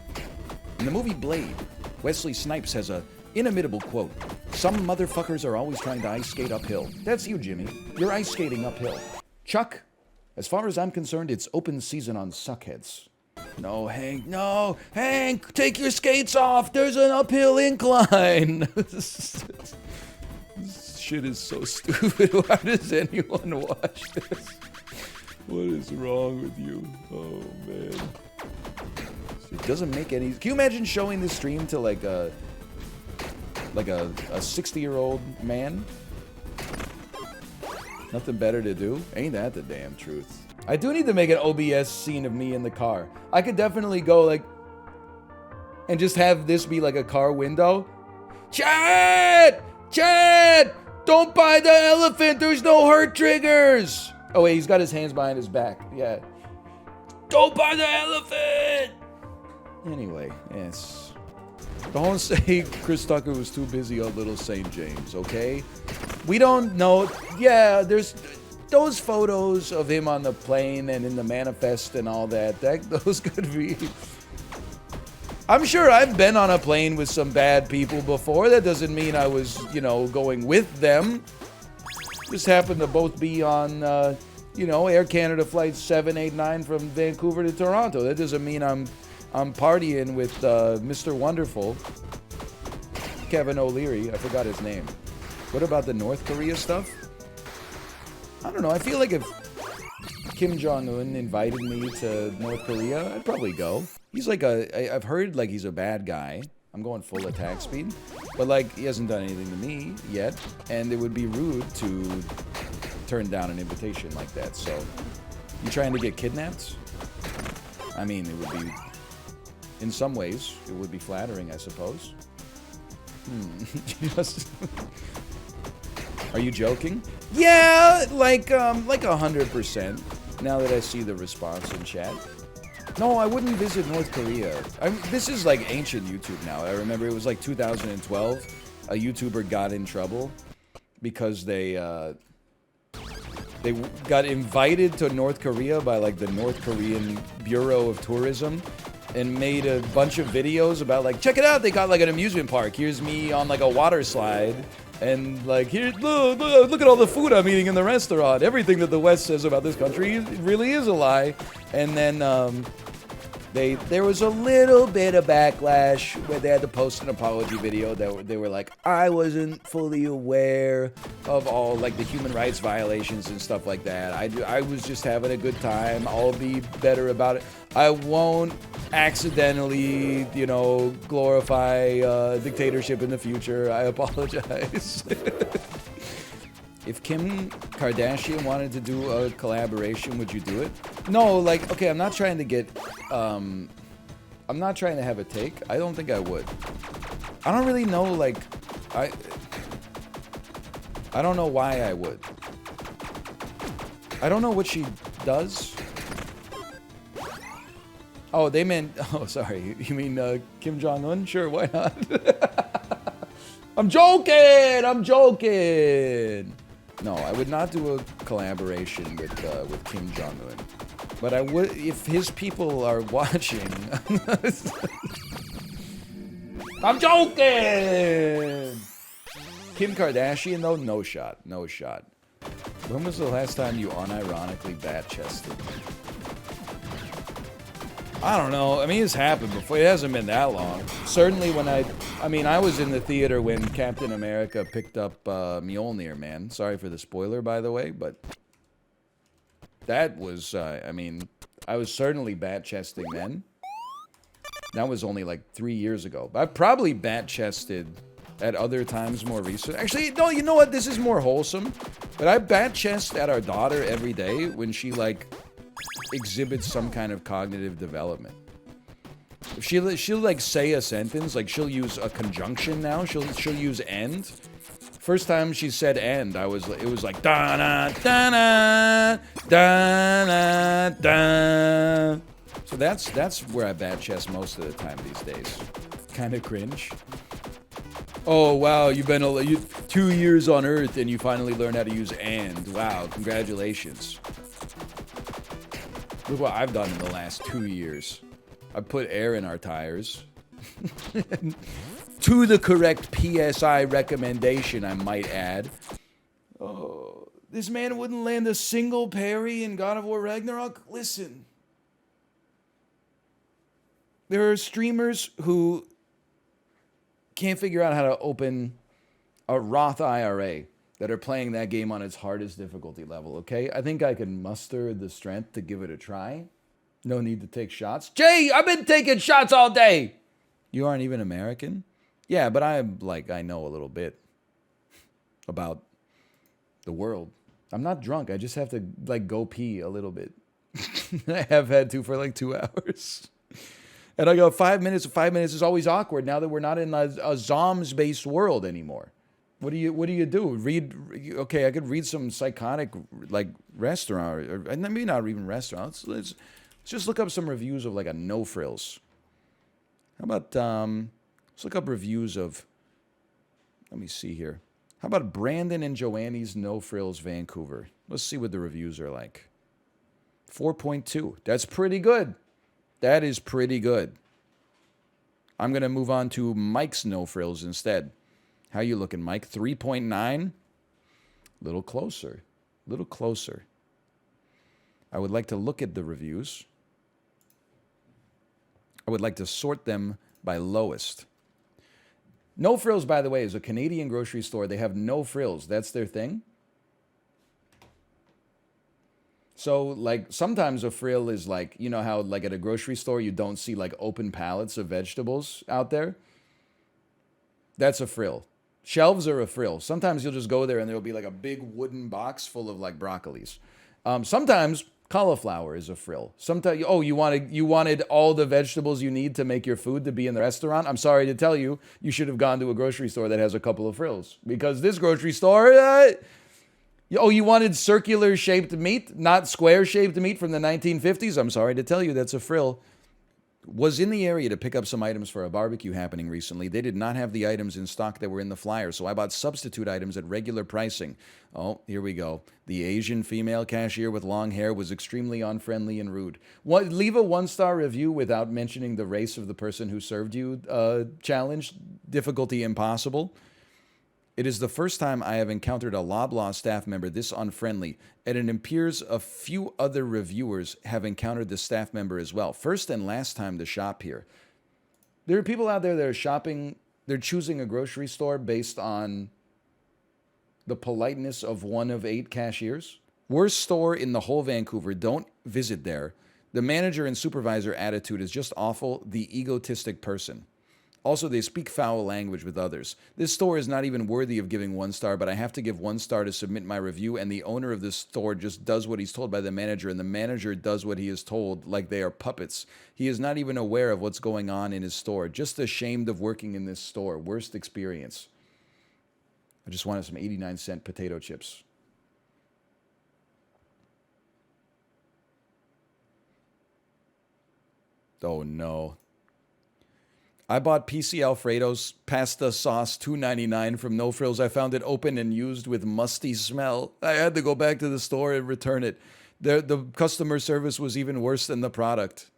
In the movie Blade, Wesley Snipes has a inimitable quote. Some motherfuckers are always trying to ice skate uphill. That's you, Jimmy. You're ice skating uphill. Chuck, as far as I'm concerned, it's open season on suckheads. No, Hank, no. Hank, take your skates off. There's an uphill incline. This shit is so stupid. Why does anyone watch this? What is wrong with you? Oh, man. It doesn't make any... Can you imagine showing this stream to like a 60-year-old man? Nothing better to do? Ain't that the damn truth? I do need to make an OBS scene of me in the car. I could definitely go like... and just have this be like a car window. Chad! Chad! Don't buy the elephant! There's no hurt triggers! Oh wait, he's got his hands behind his back. Yeah. Don't buy the elephant! Anyway, yes. Don't say Chris Tucker was too busy on Little St. James, okay? We don't know. Yeah, there's those photos of him on the plane and in the manifest and all that. Those could be... I'm sure I've been on a plane with some bad people before. That doesn't mean I was, going with them. Just happened to both be on, Air Canada flight 789 from Vancouver to Toronto. That doesn't mean I'm partying with Mr. Wonderful, Kevin O'Leary. I forgot his name. What about the North Korea stuff? I don't know. I feel like if Kim Jong-un invited me to North Korea, I'd probably go. He's like I've heard like he's a bad guy. I'm going full attack speed. But like he hasn't done anything to me yet. And it would be rude to turn down an invitation like that. So, you trying to get kidnapped? I mean, it would be In some ways, it would be flattering, I suppose. Just... Are you joking? Yeah, like 100%. Now that I see the response in chat. No, I wouldn't visit North Korea. This is like ancient YouTube now. I remember it was like 2012. A YouTuber got in trouble because they got invited to North Korea by like the North Korean Bureau of Tourism and made a bunch of videos about like, check it out, they got like an amusement park. Here's me on like a water slide. And like, here, look at all the food I'm eating in the restaurant. Everything that the West says about this country really is a lie. And then there was a little bit of backlash where they had to post an apology video that they were like, I wasn't fully aware of all like the human rights violations and stuff like that. I was just having a good time. I'll be better about it. I won't accidentally, you know, glorify dictatorship in the future. I apologize. If Kim Kardashian wanted to do a collaboration, would you do it? No, like, okay, I'm not trying to get, I'm not trying to have a take. I don't think I would. I don't really know, like, I don't know why I would. I don't know what she does. Oh, they meant, oh, sorry. You mean Kim Jong-un? Sure, why not? I'm joking! No, I would not do a collaboration with Kim Jong-un. But I would, if his people are watching. I'm joking! Kim Kardashian, though, no shot. No shot. When was the last time you unironically BatChested? I don't know. I mean, it's happened before. It hasn't been that long. Certainly when I was in the theater when Captain America picked up Mjolnir, man. Sorry for the spoiler, by the way, but that was, I mean, I was certainly BatChesting then. That was only like 3 years ago. But I've probably BatChested at other times more recent. Actually, no, you know what? This is more wholesome. But I BatChest at our daughter every day when she, like, exhibits some kind of cognitive development. If she'll like say a sentence, like she'll use a conjunction now. She'll use and. First time she said and, it was like da na da na da na da. So that's where I BatChest most of the time these days. Kind of cringe. Oh wow, you've been 2 years on Earth and you finally learned how to use and. Wow, congratulations. Look what I've done in the last 2 years. I put air in our tires. To the correct PSI recommendation, I might add. Oh, this man wouldn't land a single parry in God of War Ragnarok? Listen. There are streamers who can't figure out how to open a Roth IRA that are playing that game on its hardest difficulty level, okay? I think I can muster the strength to give it a try. No need to take shots. Jay, I've been taking shots all day! You aren't even American? Yeah, but I know a little bit about the world. I'm not drunk. I just have to, like, go pee a little bit. I have had to for, like, 2 hours. And I go, 5 minutes. 5 minutes is always awkward now that we're not in a Zoms-based world anymore. What do you do? Read? Okay, I could read some psychotic like restaurant, or maybe not even restaurants. Let's just look up some reviews of like a No Frills. How about let's look up reviews of. Let me see here. How about Brandon and Joanne's No Frills Vancouver? Let's see what the reviews are like. 4.2. That's pretty good. That is pretty good. I'm gonna move on to Mike's No Frills instead. How you looking, Mike? 3.9? Little closer. Little closer. I would like to look at the reviews. I would like to sort them by lowest. No Frills, by the way, is a Canadian grocery store. They have no frills. That's their thing. So, like, sometimes a frill is like, you know how, like, at a grocery store, you don't see, like, open pallets of vegetables out there? That's a frill. Shelves are a frill. Sometimes you'll just go there and there'll be like a big wooden box full of like broccolis. Sometimes Cauliflower is a frill. Sometimes, oh, you wanted all the vegetables you need to make your food to be in the restaurant? I'm sorry to tell you, you should have gone to a grocery store that has a couple of frills. Because this grocery store, oh, you wanted circular shaped meat, not square shaped meat from the 1950s? I'm sorry to tell you, that's a frill. Was in the area to pick up some items for a barbecue happening recently. They did not have the items in stock that were in the flyer, so I bought substitute items at regular pricing. Oh, here we go. The Asian female cashier with long hair was extremely unfriendly and rude. Leave a 1-star review without mentioning the race of the person who served you. Challenge. Difficulty impossible. It is the first time I have encountered a Loblaw staff member this unfriendly, and it appears a few other reviewers have encountered the staff member as well. First and last time to shop here. There are people out there that are shopping, they're choosing a grocery store based on the politeness of one of 8 cashiers. Worst store in the whole Vancouver, don't visit there. The manager and supervisor attitude is just awful, the egotistic person. Also, they speak foul language with others. This store is not even worthy of giving 1 star, but I have to give 1 star to submit my review, and the owner of this store just does what he's told by the manager, and the manager does what he is told like they are puppets. He is not even aware of what's going on in his store. Just ashamed of working in this store. Worst experience. I just wanted some 89-cent potato chips. Oh, no. I bought PC Alfredo's pasta sauce $2.99 from No Frills. I found it open and used with musty smell. I had to go back to the store and return it. The customer service was even worse than the product.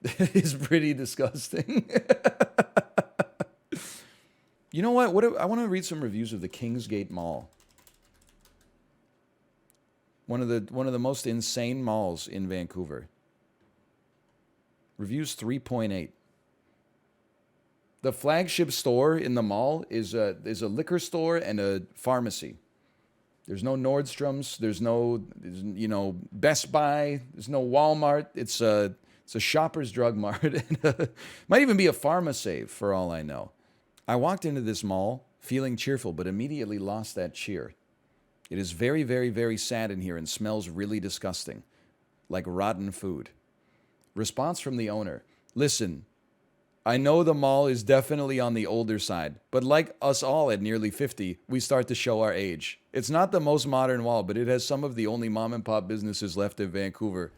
It is pretty disgusting. You know what? I want to read some reviews of the Kingsgate Mall. One of the most insane malls in Vancouver. Reviews 3.8. The flagship store in the mall is a liquor store and a pharmacy. There's no Nordstrom's. There's no Best Buy. There's no Walmart. It's a Shoppers Drug Mart. Might even be a PharmaSave for all I know. I walked into this mall feeling cheerful, but immediately lost that cheer. It is very, very, very sad in here and smells really disgusting, like rotten food. Response from the owner. Listen, I know the mall is definitely on the older side, but like us all at nearly 50, we start to show our age. It's not the most modern mall, but it has some of the only mom and pop businesses left in Vancouver.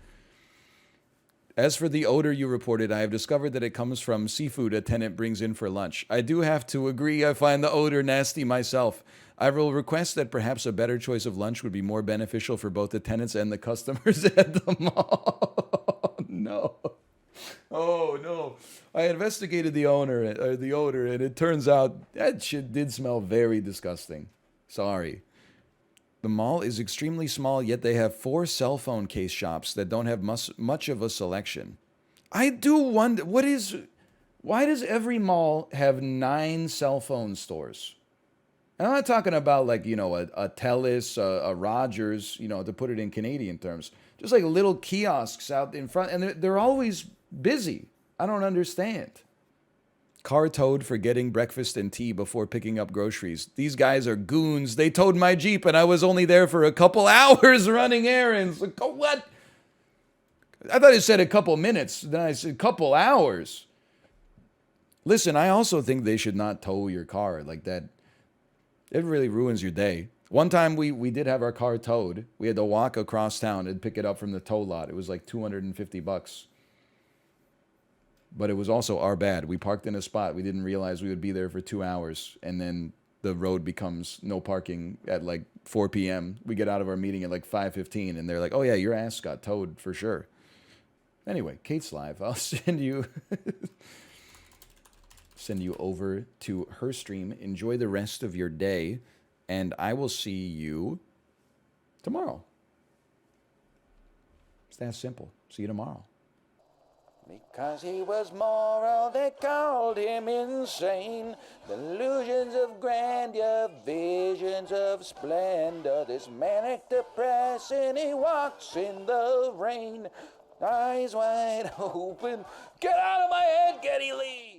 As for the odor you reported, I have discovered that it comes from seafood a tenant brings in for lunch. I do have to agree, I find the odor nasty myself. I will request that perhaps a better choice of lunch would be more beneficial for both the tenants and the customers at the mall. No. Oh, no. I investigated the odor, and it turns out that shit did smell very disgusting. Sorry. The mall is extremely small, yet they have 4 cell phone case shops that don't have much of a selection. I do wonder, why does every mall have 9 cell phone stores? And I'm not talking about like, a TELUS, a Rogers, to put it in Canadian terms. Just like little kiosks out in front, and they're always busy. I don't understand. Car towed for getting breakfast and tea before picking up groceries. These guys are goons. They towed my Jeep, and I was only there for a couple hours running errands. Like, what? I thought it said a couple minutes. Then I said couple hours. Listen, I also think they should not tow your car like that. It really ruins your day. One time we did have our car towed. We had to walk across town and pick it up from the tow lot. It was like $250. But it was also our bad. We parked in a spot. We didn't realize we would be there for 2 hours. And then the road becomes no parking at like 4 p.m. We get out of our meeting at like 5:15. And they're like, oh yeah, your ass got towed for sure. Anyway, Kate's live. I'll send you over to her stream. Enjoy the rest of your day. And I will see you tomorrow. It's that simple. See you tomorrow. Because he was moral, they called him insane. Delusions of grandeur, visions of splendor. This manic depressing, he walks in the rain. Eyes wide open. Get out of my head, Geddy Lee!